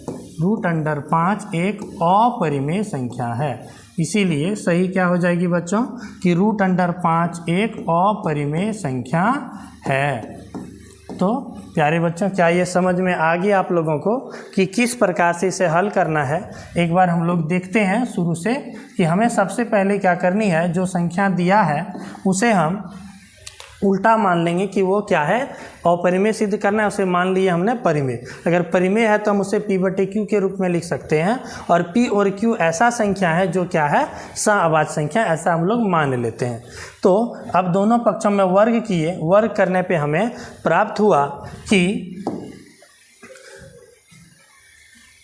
√5 एक अपरिमेय संख्या है। इसीलिए सही क्या हो जाएगी बच्चों कि √5 एक अपरिमेय संख्या है। तो प्यारे बच्चों, क्या ये समझ में आ गया आप लोगों को कि किस प्रकार से इसे हल करना है? एक बार हम लोग देखते हैं शुरू से कि हमें सबसे पहले क्या करनी है, जो संख्या दिया है उसे हम उल्टा मान लेंगे कि वो क्या है, अपरिमेय सिद्ध करना है। उसे मान लिया हमने परिमेय। अगर परिमेय है तो हम उसे P/Q के रूप में लिख सकते हैं, और P और Q ऐसा संख्या है जो क्या है, सह अभाज्य संख्या, ऐसा हम लोग मान लेते हैं। तो अब दोनों पक्षों में वर्ग किए, वर्ग करने पे हमें प्राप्त हुआ कि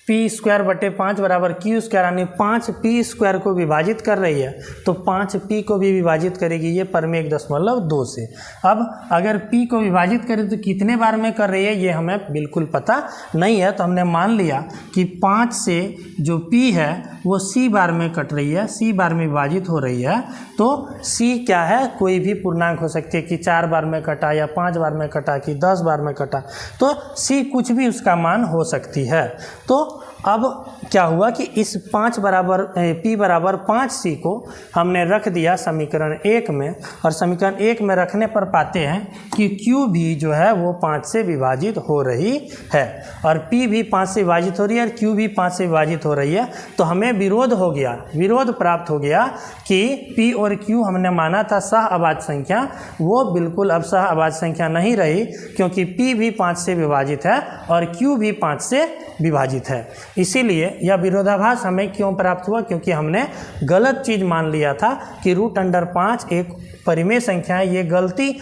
P² बराबर Q², यानी 5P² को विभाजित कर रही है तो 5P को भी विभाजित करेगी ये परिमेय 1.2 से। अब अगर P को विभाजित करें तो कितने बार में कर रही है ये हमें बिल्कुल पता नहीं है। तो हमने मान लिया कि 5 से जो P है वो C बार में कट रही है, C बार में विभाजित हो रही है। तो C क्या है, कोई भी पूर्णांक हो सकती है कि 4 बार में कटा या 5 बार में कटा कि 10 बार में कटा, तो C कुछ भी उसका मान हो सकती है। तो अब क्या हुआ कि इस P बराबर 5C को हमने रख दिया समीकरण 1 में, और समीकरण 1 में रखने पर पाते हैं कि Q भी जो है वो 5 से विभाजित हो रही है, और P भी 5 से विभाजित हो रही है और Q भी 5 से विभाजित हो रही है। तो हमें विरोध हो गया, विरोध प्राप्त हो गया कि P और Q हमने माना था सह अभाज्य संख्या, वो बिल्कुल अब सह अभाज्य संख्या नहीं रही, क्योंकि P भी 5 से विभाजित है और Q भी 5 से विभाजित है। इसीलिए यह विरोधाभास हमें क्यों प्राप्त हुआ, क्योंकि हमने गलत चीज़ मान लिया था कि √5 एक परिमेय संख्या है। ये गलती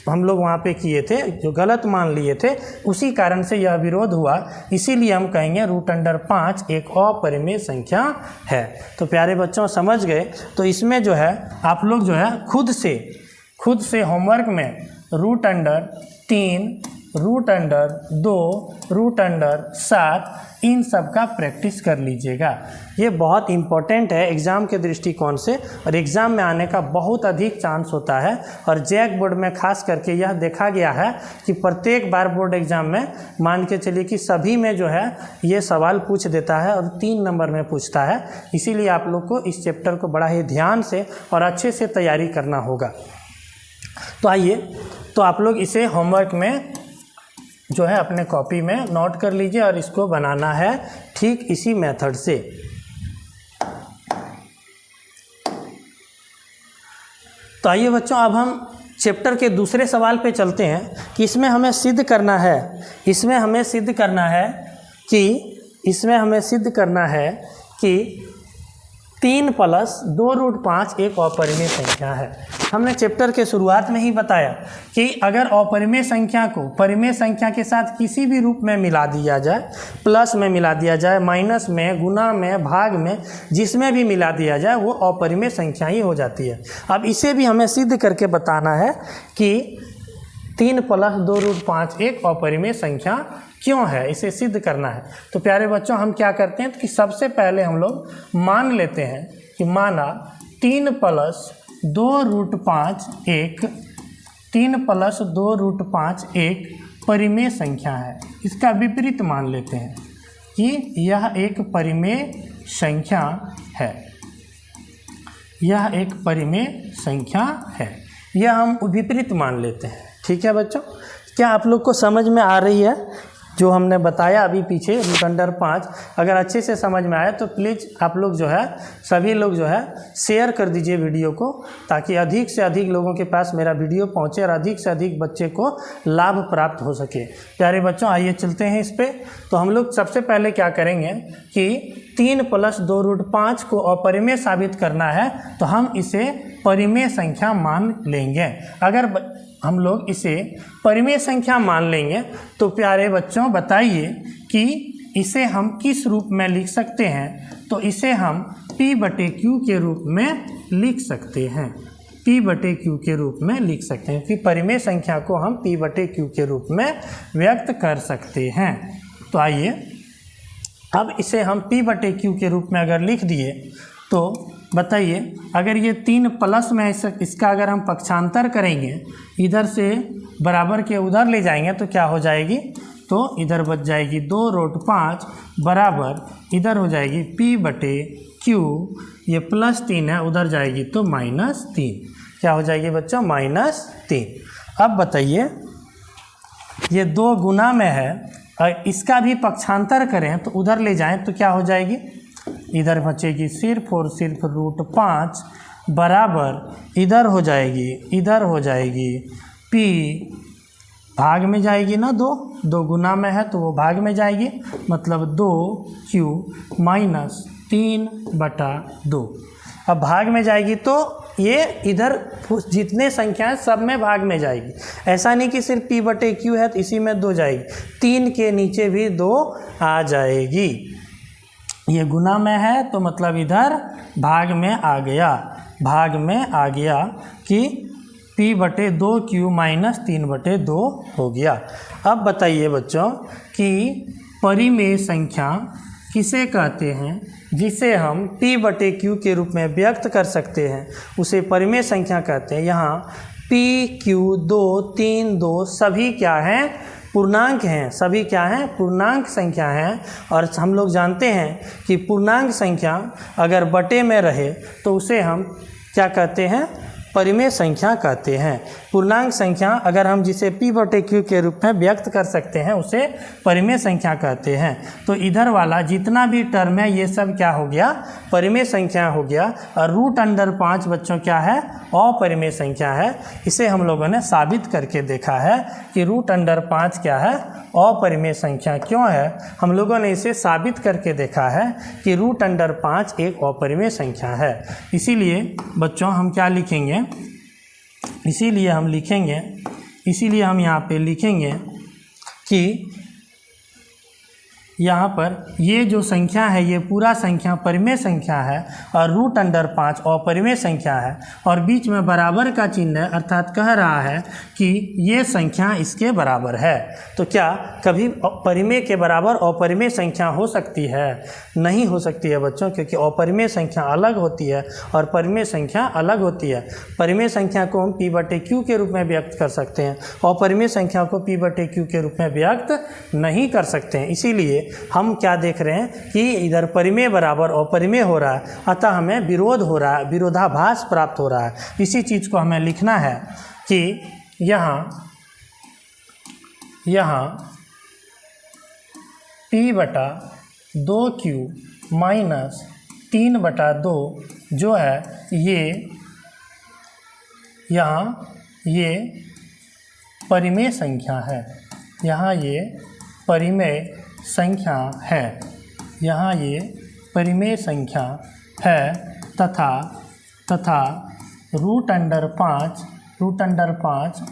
हम लोग वहाँ पे किए थे, जो गलत मान लिए थे, उसी कारण से यह विरोध हुआ। इसीलिए हम कहेंगे √5 एक अपरिमेय संख्या है। तो प्यारे बच्चों समझ गए। तो इसमें जो है आप लोग जो है खुद से होमवर्क में √3 रूट अंडर 2, रूट अंडर 7, इन सब का प्रैक्टिस कर लीजिएगा। ये बहुत इम्पोर्टेंट है एग्ज़ाम के दृष्टिकोण से, और एग्ज़ाम में आने का बहुत अधिक चांस होता है। और जैक बोर्ड में खास करके यह देखा गया है कि प्रत्येक बार बोर्ड एग्ज़ाम में मान के चलिए कि सभी में जो है ये सवाल पूछ देता है और 3 नंबर में पूछता है। इसीलिए आप लोग को इस चैप्टर को बड़ा ही ध्यान से और अच्छे से तैयारी करना होगा। तो आइए, तो आप लोग इसे होमवर्क में जो है अपने कॉपी में नोट कर लीजिए और इसको बनाना है ठीक इसी मेथड से। तो आइए बच्चों, अब हम चैप्टर के दूसरे सवाल पे चलते हैं कि इसमें हमें सिद्ध करना है कि 3 + 2 रूट 5 एक अपरिमेय संख्या है। हमने चैप्टर के शुरुआत में ही बताया कि अगर अपरिमेय संख्या को परिमेय संख्या के साथ किसी भी रूप में मिला दिया जाए, प्लस में मिला दिया जाए, माइनस में, गुना में, भाग में, जिसमें भी मिला दिया जाए वो अपरिमेय संख्या ही हो जाती है। अब इसे भी हमें सिद्ध करके बताना है कि 3 + 2 रूट 5 एक अपरिमेय संख्या क्यों है, इसे सिद्ध करना है। तो प्यारे बच्चों, हम क्या करते हैं कि सबसे पहले हम लोग मान लेते हैं कि माना 3 + 2 रूट 5 एक 3 + 2 रूट 5 एक परिमेय संख्या है। इसका विपरीत मान लेते हैं कि यह एक परिमेय संख्या है, यह एक परिमेय संख्या है। यह हम विपरीत मान लेते हैं। ठीक है बच्चों, क्या आप लोग को समझ में आ रही है जो हमने बताया अभी पीछे रूट अंडर 5? अगर अच्छे से समझ में आया तो प्लीज़ आप लोग जो है सभी लोग जो है शेयर कर दीजिए वीडियो को, ताकि अधिक से अधिक लोगों के पास मेरा वीडियो पहुंचे और अधिक से अधिक बच्चे को लाभ प्राप्त हो सके। प्यारे बच्चों, आइए चलते हैं इस पे। तो हम लोग सबसे पहले क्या करेंगे कि 3 + 2 रूट 5 को अपरिमेय साबित करना है, तो हम इसे परिमेय संख्या मान लेंगे। अगर हम लोग इसे परिमेय संख्या मान लेंगे तो प्यारे बच्चों बताइए कि इसे हम किस रूप में लिख सकते हैं? तो इसे हम P/Q के रूप में लिख सकते हैं, P/Q के रूप में लिख सकते हैं कि परिमेय संख्या को हम P/Q के रूप में व्यक्त कर सकते हैं। तो आइए, अब इसे हम P/Q के रूप में अगर लिख दिए तो बताइए, अगर ये 3 प्लस में इसका अगर हम पक्षांतर करेंगे, इधर से बराबर के उधर ले जाएंगे तो क्या हो जाएगी? तो इधर बच जाएगी 2 रूट 5 बराबर इधर हो जाएगी P/Q, ये +3 है, उधर जाएगी तो -3। क्या हो जाएगी बच्चों? -3। अब बताइए, ये 2 गुना में है और इसका भी पक्षांतर करें तो उधर ले जाएं तो क्या हो जाएगी? इधर बचेगी सिर्फ और सिर्फ रूट 5 बराबर इधर हो जाएगी P, भाग में जाएगी ना, 2 गुना में है तो वो भाग में जाएगी, मतलब 2Q - 3/2। अब भाग में जाएगी तो ये इधर जितने संख्याएं सब में भाग में जाएगी। ऐसा नहीं कि सिर्फ P/Q है तो इसी में 2 जाएगी, 3 के नीचे भी 2 आ जाएगी। ये गुना में है तो मतलब इधर भाग में आ गया कि P/2Q - 3/2 हो गया। अब बताइए बच्चों कि परिमेय संख्या किसे कहते हैं? जिसे हम P/Q के रूप में व्यक्त कर सकते हैं उसे परिमेय संख्या कहते हैं। यहाँ P, Q, 2, 3, 2 सभी क्या हैं? पूर्णांक हैं। सभी क्या हैं? पूर्णांक संख्या हैं। और हम लोग जानते हैं कि पूर्णांक संख्या अगर बटे में रहे तो उसे हम क्या कहते हैं? परिमेय संख्या कहते हैं। पूर्णांक संख्या अगर हम जिसे P/Q के रूप में व्यक्त कर सकते हैं उसे परिमेय संख्या कहते हैं। तो इधर वाला जितना भी टर्म है ये सब क्या हो गया? परिमेय संख्या हो गया। और रूट अंडर 5 बच्चों क्या है? अपरिमेय संख्या है। इसे हम लोगों ने साबित करके देखा है कि रूट अंडर 5 क्या है? अपरिमेय संख्या। क्यों है? हम लोगों ने इसे साबित करके देखा है कि रूट अंडर 5 एक अपरिमेय संख्या है। इसीलिए बच्चों हम क्या लिखेंगे? इसीलिए हम यहाँ पे लिखेंगे कि यहाँ पर ये जो संख्या है ये पूरा संख्या परिमेय संख्या है और √5 अपरिमेय संख्या है और बीच में बराबर का चिन्ह है, अर्थात कह रहा है कि ये संख्या इसके बराबर है। तो क्या कभी परिमेय के बराबर अपरिमेय संख्या हो सकती है? नहीं हो सकती है बच्चों, क्योंकि अपरिमेय संख्या अलग होती है और परिमेय संख्या अलग होती है। परिमेय संख्या को हम P/Q के रूप में व्यक्त कर सकते हैं, अपरिमेय संख्या को P/Q के रूप में व्यक्त नहीं कर सकते हैं। इसीलिए हम क्या देख रहे हैं कि इधर परिमेय बराबर अपरिमेय हो रहा है, अतः हमें विरोध हो रहा है, विरोधाभास प्राप्त हो रहा है। इसी चीज़ को हमें लिखना है कि यहाँ P/2Q माइनस 3/2 जो है ये परिमेय संख्या है। यहाँ ये परिमेय संख्या है, यहाँ ये परिमेय संख्या है तथा √5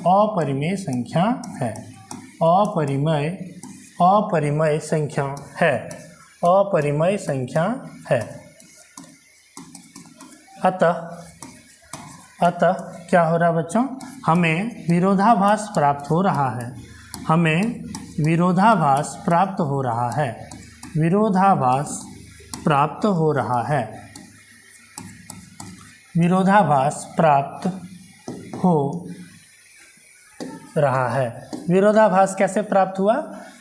अपरिमेय संख्या है, अपरिमेय संख्या है, अपरिमेय संख्या है। अतः क्या हो रहा है बच्चों? हमें विरोधाभास प्राप्त हो रहा है, हमें विरोधाभास प्राप्त हो रहा है, विरोधाभास प्राप्त हो रहा है, विरोधाभास प्राप्त हो रहा है। विरोधाभास कैसे प्राप्त हुआ?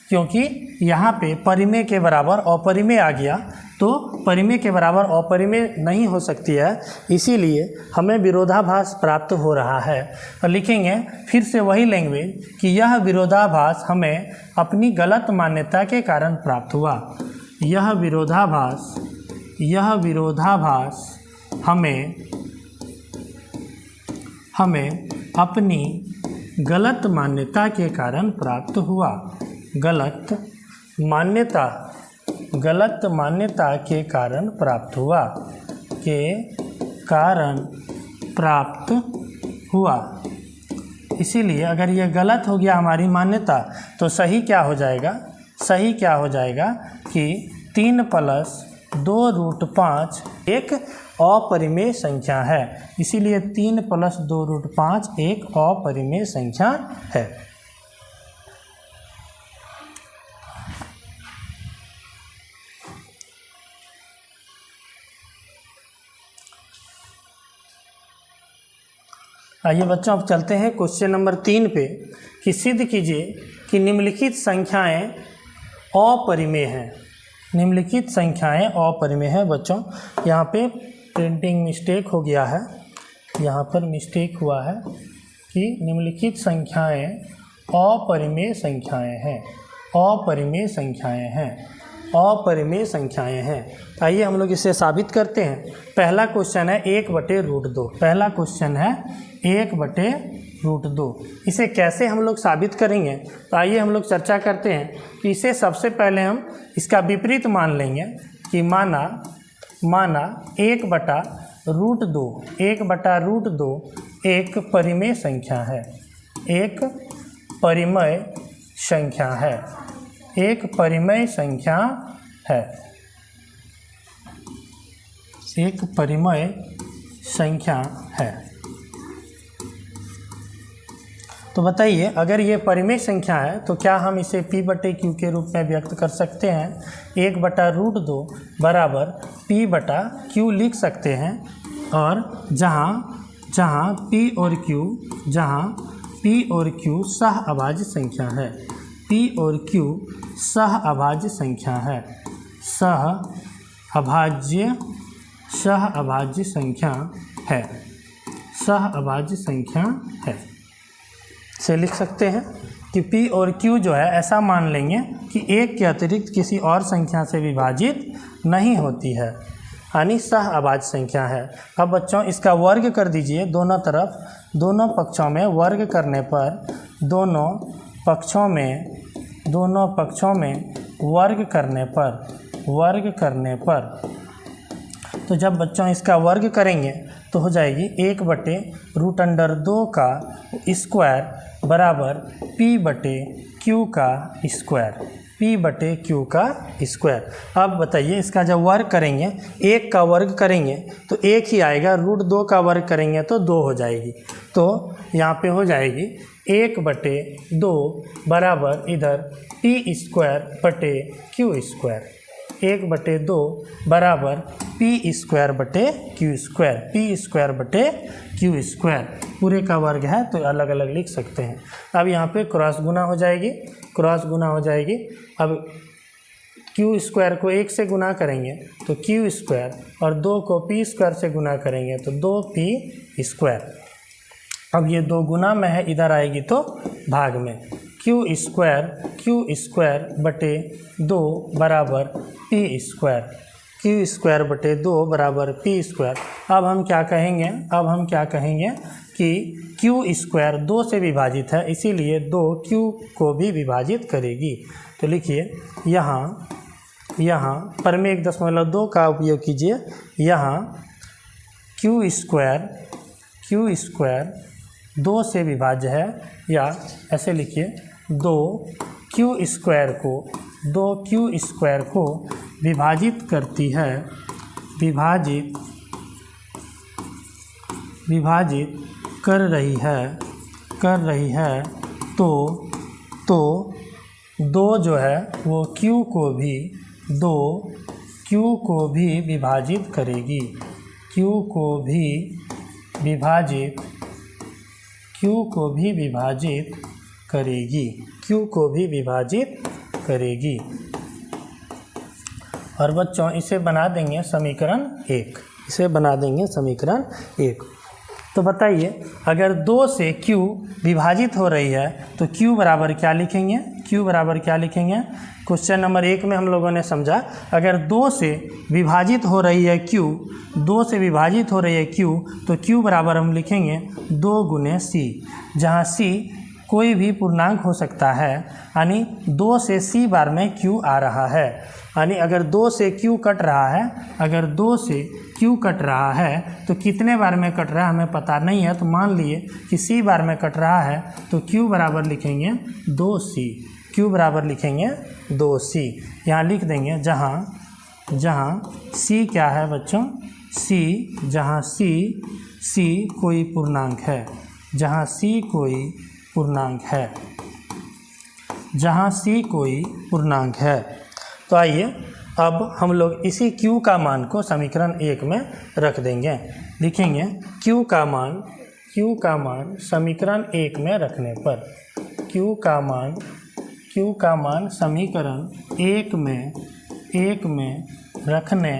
क्योंकि यहाँ पे परिमेय के बराबर अपरिमेय आ गया, तो परिमेय के बराबर अपरिमेय नहीं हो सकती है, इसीलिए हमें विरोधाभास प्राप्त हो रहा है। और लिखेंगे फिर से वही लैंग्वेज कि यह विरोधाभास हमें अपनी गलत मान्यता के कारण प्राप्त हुआ। यह विरोधाभास हमें अपनी गलत मान्यता के कारण प्राप्त हुआ। गलत मान्यता के कारण प्राप्त हुआ, इसीलिए अगर ये गलत हो गया हमारी मान्यता तो सही क्या हो जाएगा? सही क्या हो जाएगा कि 3 + 2√5 एक अपरिमेय संख्या है, इसीलिए 3 + 2√5 एक अपरिमेय संख्या है। आइए बच्चों अब चलते हैं क्वेश्चन नंबर 3 पे कि सिद्ध कीजिए कि निम्नलिखित संख्याएं अपरिमेय हैं। निम्नलिखित संख्याएं अपरिमेय हैं। बच्चों यहाँ पे प्रिंटिंग मिस्टेक हो गया है, यहाँ पर मिस्टेक हुआ है कि निम्नलिखित संख्याएं अपरिमेय संख्याएं हैं, अपरिमेय संख्याएं हैं, अपरिमेय संख्याएं हैं। आइए हम लोग इसे साबित करते हैं। पहला क्वेश्चन है 1/√2। पहला क्वेश्चन है 1/√2। इसे कैसे हम लोग साबित करेंगे? तो आइए हम लोग चर्चा करते हैं कि इसे सबसे पहले हम इसका विपरीत मान लेंगे कि माना 1/√2, 1/√2 एक परिमेय संख्या है, एक परिमेय संख्या है, एक परिमेय संख्या है, एक परिमेय संख्या है। तो बताइए अगर ये परिमेय संख्या है तो क्या हम इसे P/Q के रूप में व्यक्त कर सकते हैं? 1/√2 बराबर P/Q लिख सकते हैं, और जहाँ P और Q सहअभाज्य संख्या है, P और Q सहअभाज्य संख्या है, सहअभाज्य संख्या है, सहअभाज्य संख्या है। से लिख सकते हैं कि P और Q जो है ऐसा मान लेंगे कि एक के अतिरिक्त किसी और संख्या से विभाजित नहीं होती है, यानी सहअभाज्य संख्या है। अब बच्चों इसका वर्ग कर दीजिए दोनों तरफ, दोनों पक्षों में वर्ग करने पर, दोनों पक्षों में वर्ग करने पर तो जब बच्चों इसका वर्ग करेंगे तो हो जाएगी 1/√2 का स्क्वायर बराबर P/Q का स्क्वायर। P बटे Q का स्क्वायर। अब बताइए इसका जब वर्ग करेंगे, 1 का वर्ग करेंगे तो 1 ही आएगा, √2 का वर्ग करेंगे तो 2 हो जाएगी। तो यहाँ पे हो जाएगी 1 बटे 2 बराबर इधर P स्क्वायर बटे Q स्क्वायर। 1 बटे 2 बराबर P स्क्वायर बटे Q स्क्वायर। P स्क्वायर बटे Q स्क्वायर पूरे का वर्ग है तो अलग अलग लिख सकते हैं। अब यहाँ पे क्रॉस गुना हो जाएगी, क्रॉस गुना हो जाएगी। अब Q स्क्वायर को 1 से गुना करेंगे तो Q स्क्वायर और 2 को P स्क्वायर से गुना करेंगे तो 2P स्क्वायर। अब ये 2 गुना में है, इधर आएगी तो भाग में। Q स्क्वायर बटे 2 बराबर P स्क्वायर। Q स्क्वायर बटे 2 बराबर P स्क्वायर। अब हम क्या कहेंगे, अब हम क्या कहेंगे कि Q स्क्वायर 2 से विभाजित है, इसीलिए 2 Q को भी विभाजित करेगी। तो लिखिए यहाँ पर में 1.2 का उपयोग कीजिए। यहाँ Q स्क्वायर 2 से विभाज्य है, या ऐसे लिखिए 2Q स्क्वायर को विभाजित करती है, विभाजित कर रही है तो 2 जो है वो Q को भी विभाजित करेगी। Q को भी विभाजित करेगी। और बच्चों इसे बना देंगे समीकरण 1, इसे बना देंगे समीकरण 1। तो बताइए अगर 2 से Q विभाजित हो रही है तो Q बराबर क्या लिखेंगे, Q बराबर क्या लिखेंगे। क्वेश्चन नंबर 1 में हम लोगों ने समझा अगर 2 से विभाजित हो रही है Q, 2 से विभाजित हो रही है Q तो Q बराबर हम लिखेंगे 2 गुने C, जहाँ C कोई भी पूर्णांक हो सकता है, यानी 2 से C बार में Q आ रहा है। यानी अगर 2 से Q कट रहा है, अगर 2 से Q कट रहा है तो कितने बार में कट रहा है हमें पता नहीं है, तो मान लिए कि C बार में कट रहा है तो Q बराबर लिखेंगे 2C। Q बराबर लिखेंगे 2C, यहाँ लिख देंगे जहाँ C क्या है बच्चों, C जहाँ C कोई पूर्णांक है, जहाँ C कोई पूर्णांक है। तो आइए अब हम लोग इसी Q का मान को समीकरण 1 में रख देंगे। लिखेंगे Q का मान समीकरण 1 में रखने पर, Q का मान समीकरण 1 में रखने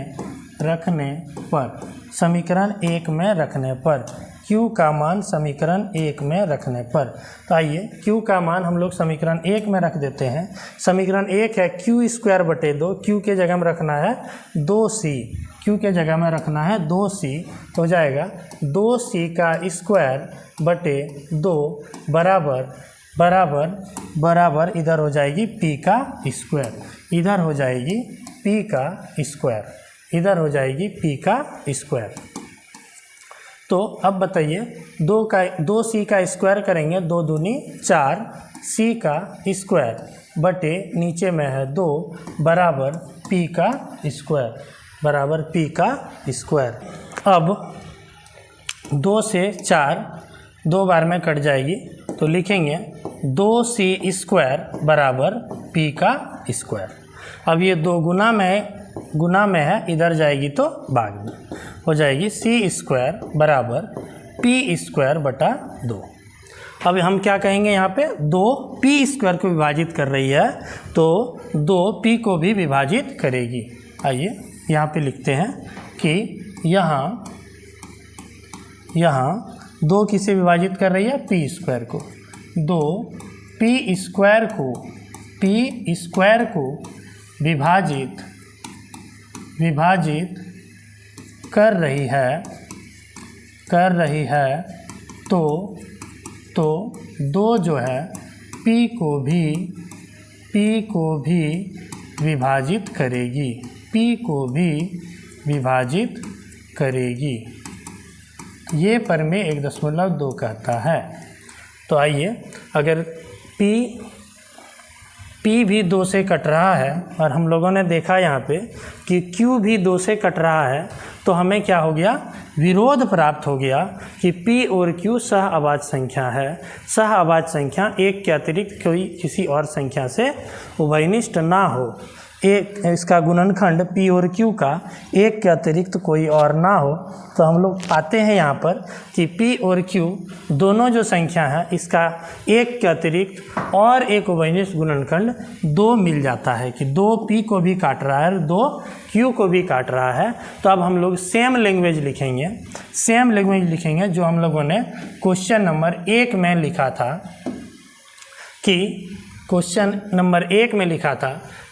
पर, समीकरण 1 में रखने पर, Q का मान समीकरण 1 में रखने पर। तो आइए Q का मान हम लोग समीकरण 1 में रख देते हैं। समीकरण 1 है Q स्क्वायर बटे 2, Q के जगह में रखना है 2C, Q के जगह में रखना है 2C, तो हो जाएगा 2C का स्क्वायर बटे 2 बराबर इधर हो जाएगी P का स्क्वायर, इधर हो जाएगी P का स्क्वायर, इधर हो जाएगी P का स्क्वायर। तो अब बताइए 2C का स्क्वायर करेंगे, 2 दूनी 4, C का स्क्वायर बटे नीचे में है 2 बराबर P का स्क्वायर, अब 2 से 4 2 बार में कट जाएगी तो लिखेंगे 2C स्क्वायर बराबर P का स्क्वायर। अब ये 2 गुना में है, इधर जाएगी तो भाग में हो जाएगी C स्क्वायर बराबर P स्क्वायर बटा 2। अब हम क्या कहेंगे, यहाँ पे 2 P स्क्वायर को विभाजित कर रही है तो 2 P को भी विभाजित करेगी। आइए यहाँ पे लिखते हैं कि यहाँ 2 किसे विभाजित कर रही है, P स्क्वायर को। 2 P स्क्वायर को विभाजित कर रही है तो 2 जो है P को भी विभाजित करेगी, ये पर में 1.2 कहता है। तो आइए अगर P P भी 2 से कट रहा है और हम लोगों ने देखा यहाँ पे कि Q भी 2 से कट रहा है, तो हमें क्या हो गया, विरोध प्राप्त हो गया कि P और Q सह अभाज्य संख्या है। सह अभाज्य संख्या एक के अतिरिक्त कोई किसी और संख्या से उभयनिष्ठ ना हो, एक इसका गुणनखंड P और Q का एक के अतिरिक्त कोई और ना हो। तो हम लोग पाते हैं यहाँ पर कि P और Q दोनों जो संख्या है इसका एक के अतिरिक्त और एक उभयनिष्ठ गुणनखंड 2 मिल जाता है कि 2 P को भी काट रहा है और 2 Q को भी काट रहा है। तो अब हम लोग सेम लैंग्वेज लिखेंगे जो हम लोगों ने क्वेश्चन नंबर 1 में लिखा था कि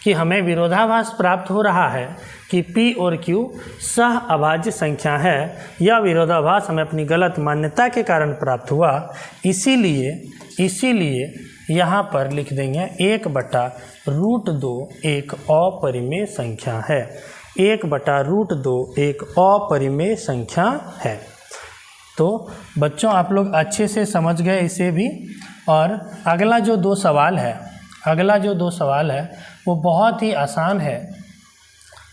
कि हमें विरोधाभास प्राप्त हो रहा है कि P और Q सह अभाज्य संख्या है। यह विरोधाभास हमें अपनी गलत मान्यता के कारण प्राप्त हुआ, इसीलिए यहाँ पर लिख देंगे 1/√2 एक अपरिमेय संख्या है। 1/√2 एक अपरिमेय संख्या है। तो बच्चों आप लोग अच्छे से समझ गए इसे भी। और अगला जो दो सवाल है वो बहुत ही आसान है।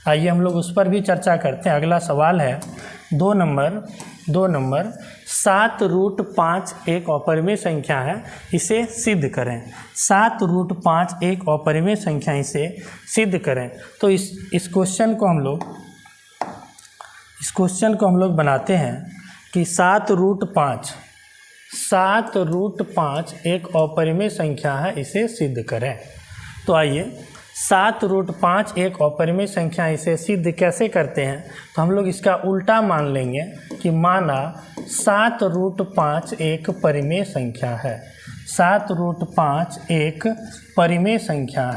आइए हम लोग उस पर भी चर्चा करते हैं। अगला सवाल है 2 नंबर 7√5 एक अपरिमेय संख्या है, इसे सिद्ध करें। 7√5 एक अपरिमेय संख्या, इसे सिद्ध करें। तो इस क्वेश्चन को हम लोग बनाते हैं कि 7√5 एक अपरिमेय संख्या है, इसे सिद्ध करें। तो आइए 7√5 एक अपरिमेय संख्या, इसे सिद्ध कैसे करते हैं। तो हम लोग इसका उल्टा मान लेंगे कि माना 7√5 एक परिमेय संख्या है। 7√5 एक परिमेय संख्या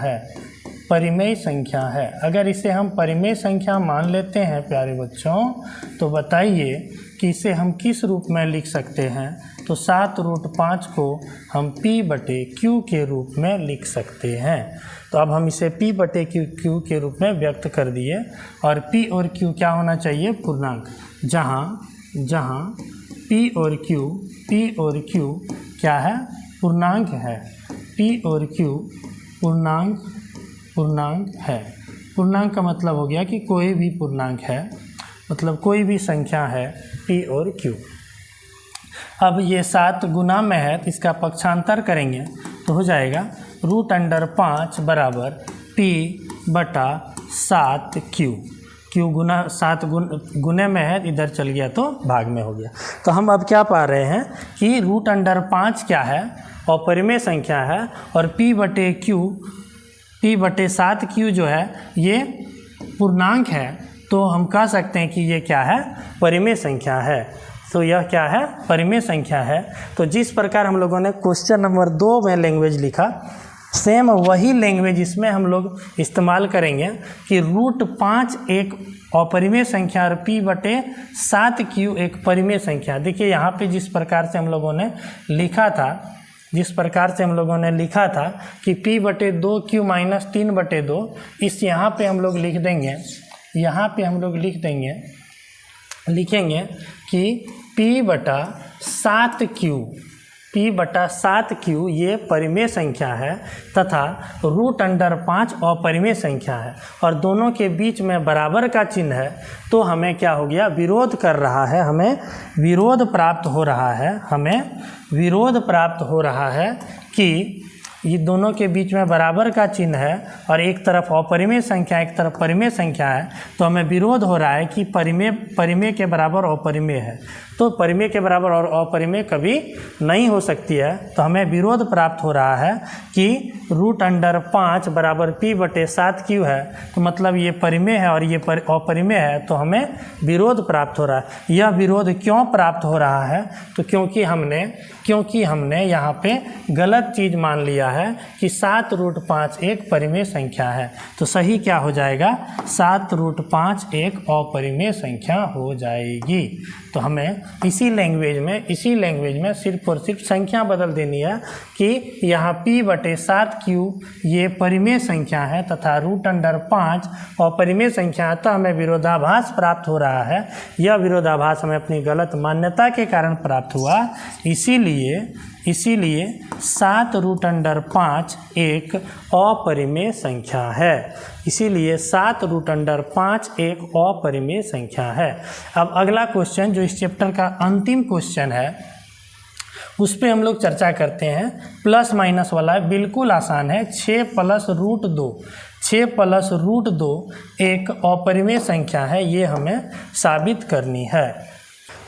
है। अगर इसे हम परिमेय संख्या मान लेते हैं प्यारे बच्चों, तो बताइए कि इसे हम किस रूप में लिख सकते हैं। तो 7√5 को हम P/Q के रूप में लिख सकते हैं। तो अब हम इसे P/Q के रूप में व्यक्त कर दिए। और P और Q क्या होना चाहिए, पूर्णांक। जहाँ P और Q क्या है, पूर्णांक है। P और Q पूर्णांक है। पूर्णांक का मतलब हो गया कि कोई भी पूर्णांक है, मतलब कोई भी संख्या है P और Q। अब ये 7 गुना में है, तो इसका पक्षांतर करेंगे तो हो जाएगा √5 बराबर P/7Q। Q गुना 7 गुने में है, इधर चल गया तो भाग में हो गया। तो हम अब क्या पा रहे हैं कि √5 क्या है, अपरिमेय संख्या है, और P/7Q जो है ये पूर्णांक है। तो हम कह सकते हैं कि ये क्या है, परिमेय संख्या है। तो यह क्या है, परिमेय संख्या है। तो जिस प्रकार हम लोगों ने क्वेश्चन नंबर 2 में लैंग्वेज लिखा, सेम वही लैंग्वेज इसमें हम लोग इस्तेमाल करेंगे कि √5 एक अपरिमेय संख्या और P/7Q एक परिमेय संख्या। देखिए यहाँ पे जिस प्रकार से हम लोगों ने लिखा था कि P/2Q - 3/2, इस यहाँ पे हम लोग लिखेंगे कि P/7Q ये परिमेय संख्या है तथा √5 अपरिमेय संख्या है, और दोनों के बीच में बराबर का चिन्ह है। तो हमें क्या हो गया, विरोध कर रहा है, हमें विरोध प्राप्त हो रहा है कि ये दोनों के बीच में बराबर का चिन्ह है और एक तरफ अपरिमेय संख्या, एक तरफ परिमेय संख्या है। तो हमें विरोध हो रहा है कि परिमेय के बराबर अपरिमेय है। तो परिमेय के बराबर और अपरिमेय कभी नहीं हो सकती है। तो हमें विरोध प्राप्त हो रहा है कि √5 बराबर P/7Q है। तो मतलब ये परिमेय है और ये अपरिमेय है। तो हमें विरोध प्राप्त हो रहा है। यह विरोध क्यों प्राप्त हो रहा है, तो क्योंकि हमने यहाँ पे गलत चीज़ मान लिया है कि 7√5 एक परिमेय संख्या है। तो सही क्या हो जाएगा, 7√5 एक अपरिमेय संख्या हो जाएगी। तो हमें इसी लैंग्वेज में सिर्फ और सिर्फ संख्या बदल देनी है कि यहाँ P/7Q ये परिमेय संख्या है तथा √5 अपरिमेय संख्या है। तो हमें विरोधाभास प्राप्त हो रहा है। यह विरोधाभास हमें अपनी गलत मान्यता के कारण प्राप्त हुआ, इसीलिए 7√5 एक अपरिमेय संख्या है। इसीलिए 7√5 एक अपरिमेय संख्या है। अब अगला क्वेश्चन जो इस चैप्टर का अंतिम क्वेश्चन है उस पर हम लोग चर्चा करते हैं। प्लस माइनस वाला है, बिल्कुल आसान है। 6 + √2 6 + √2 एक अपरिमेय संख्या है, ये हमें साबित करनी है।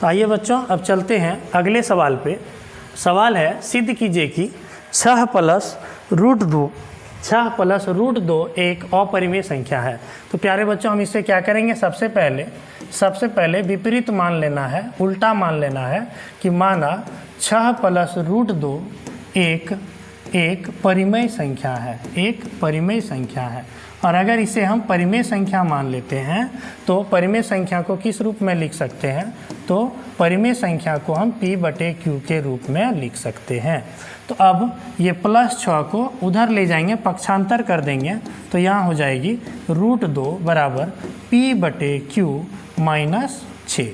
तो आइए बच्चों अब चलते हैं अगले सवाल पे। सवाल है सिद्ध कीजिए कि 6 + √2 एक अपरिमेय संख्या है। तो प्यारे बच्चों हम इसे क्या करेंगे, सबसे पहले विपरीत मान लेना है, उल्टा मान लेना है कि माना 6 + √2 एक परिमेय संख्या है, एक परिमेय संख्या है। और अगर इसे हम परिमेय संख्या मान लेते हैं तो परिमेय संख्या को किस रूप में लिख सकते हैं, तो परिमेय संख्या को हम P/Q के रूप में लिख सकते हैं। तो अब ये +6 को उधर ले जाएंगे, पक्षांतर कर देंगे, तो यहाँ हो जाएगी √2 = P/Q - 6।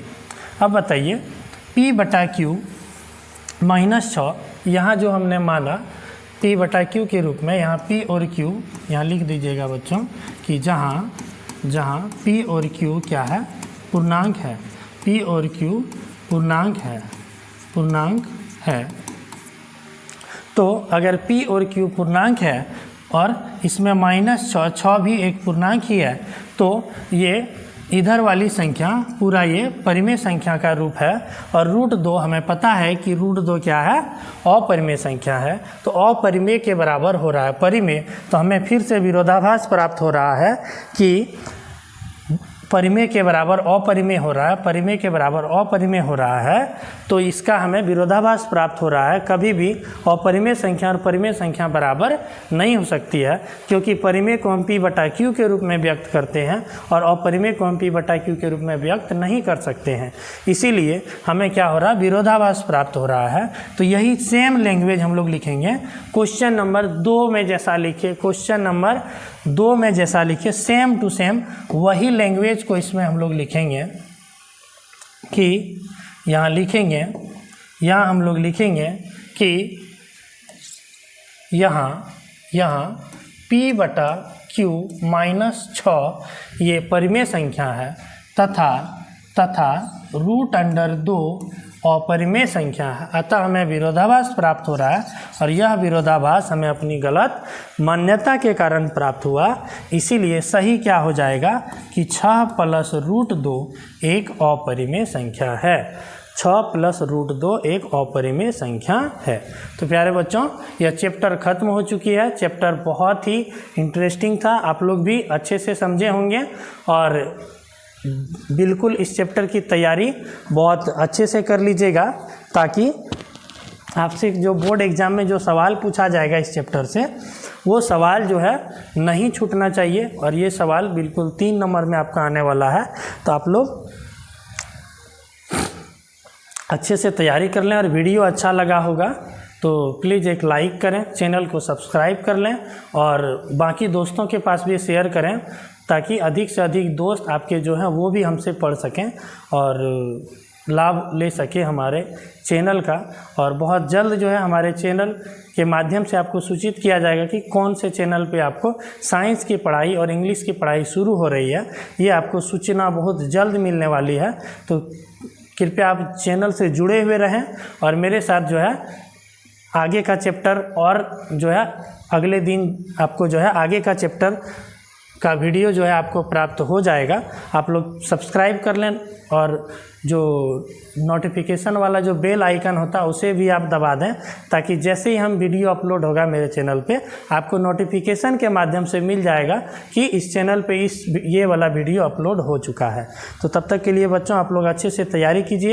अब बताइए P/Q - 6, यहाँ जो हमने माना P/Q के रूप में, यहाँ P और Q यहाँ लिख दीजिएगा बच्चों कि जहाँ P और Q क्या है, पूर्णांक है। P और Q पूर्णांक है। तो अगर P और Q पूर्णांक है और इसमें -6 भी एक पूर्णांक ही है, तो ये इधर वाली संख्या पूरा ये परिमेय संख्या का रूप है। और √2 हमें पता है कि √2 क्या है, अपरिमेय संख्या है। तो अपरिमेय के बराबर हो रहा है परिमेय, तो हमें फिर से विरोधाभास प्राप्त हो रहा है कि परिमेय के बराबर अपरिमेय हो रहा है, परिमेय के बराबर अपरिमेय हो रहा है। तो इसका हमें विरोधाभास प्राप्त हो रहा है। कभी भी अपरिमेय संख्या और परिमेय संख्या बराबर नहीं हो सकती है, क्योंकि परिमेय को हम P/Q के रूप में व्यक्त करते हैं और अपरिमेय को हम P/Q के रूप में व्यक्त नहीं कर सकते हैं। इसीलिए हमें क्या हो रहा है, विरोधाभास प्राप्त हो रहा है। तो यही सेम लैंग्वेज हम लोग लिखेंगे क्वेश्चन नंबर 2 में जैसा लिखे, क्वेश्चन नंबर 2 में जैसा लिखे, सेम टू सेम वही लैंग्वेज को इसमें हम लोग लिखेंगे कि यहाँ हम लोग लिखेंगे कि यहाँ P/Q - 6 ये परिमेय संख्या है तथा √2 अपरिमेय संख्या है। अतः हमें विरोधाभास प्राप्त हो रहा है और यह विरोधाभास हमें अपनी गलत मान्यता के कारण प्राप्त हुआ। इसीलिए सही क्या हो जाएगा कि 6 + √2 एक अपरिमेय संख्या है। 6 + √2 एक अपरिमेय संख्या है। तो प्यारे बच्चों यह चैप्टर खत्म हो चुकी है। चैप्टर बहुत ही इंटरेस्टिंग था, आप लोग भी अच्छे से समझे होंगे और बिल्कुल इस चैप्टर की तैयारी बहुत अच्छे से कर लीजिएगा, ताकि आपसे जो बोर्ड एग्ज़ाम में जो सवाल पूछा जाएगा इस चैप्टर से, वो सवाल जो है नहीं छूटना चाहिए। और ये सवाल बिल्कुल 3 नंबर में आपका आने वाला है। तो आप लोग अच्छे से तैयारी कर लें। और वीडियो अच्छा लगा होगा तो प्लीज़ एक लाइक करें, चैनल को सब्सक्राइब कर लें और बाकी दोस्तों के पास भी शेयर करें, ताकि अधिक से अधिक दोस्त आपके जो हैं वो भी हमसे पढ़ सकें और लाभ ले सकें हमारे चैनल का। और बहुत जल्द जो है हमारे चैनल के माध्यम से आपको सूचित किया जाएगा कि कौन से चैनल पे आपको साइंस की पढ़ाई और इंग्लिश की पढ़ाई शुरू हो रही है। ये आपको सूचना बहुत जल्द मिलने वाली है। तो कृपया आप चैनल से जुड़े हुए रहें और मेरे साथ जो है आगे का चैप्टर और जो है अगले दिन आपको जो है आगे का चैप्टर का वीडियो जो है आपको प्राप्त हो जाएगा। आप लोग सब्सक्राइब कर लें और जो नोटिफिकेशन वाला जो बेल आइकन होता है उसे भी आप दबा दें, ताकि जैसे ही हम वीडियो अपलोड होगा मेरे चैनल पे आपको नोटिफिकेशन के माध्यम से मिल जाएगा कि इस चैनल पे ये वाला वीडियो अपलोड हो चुका है। तो तब तक के लिए बच्चों आप लोग अच्छे से तैयारी कीजिए।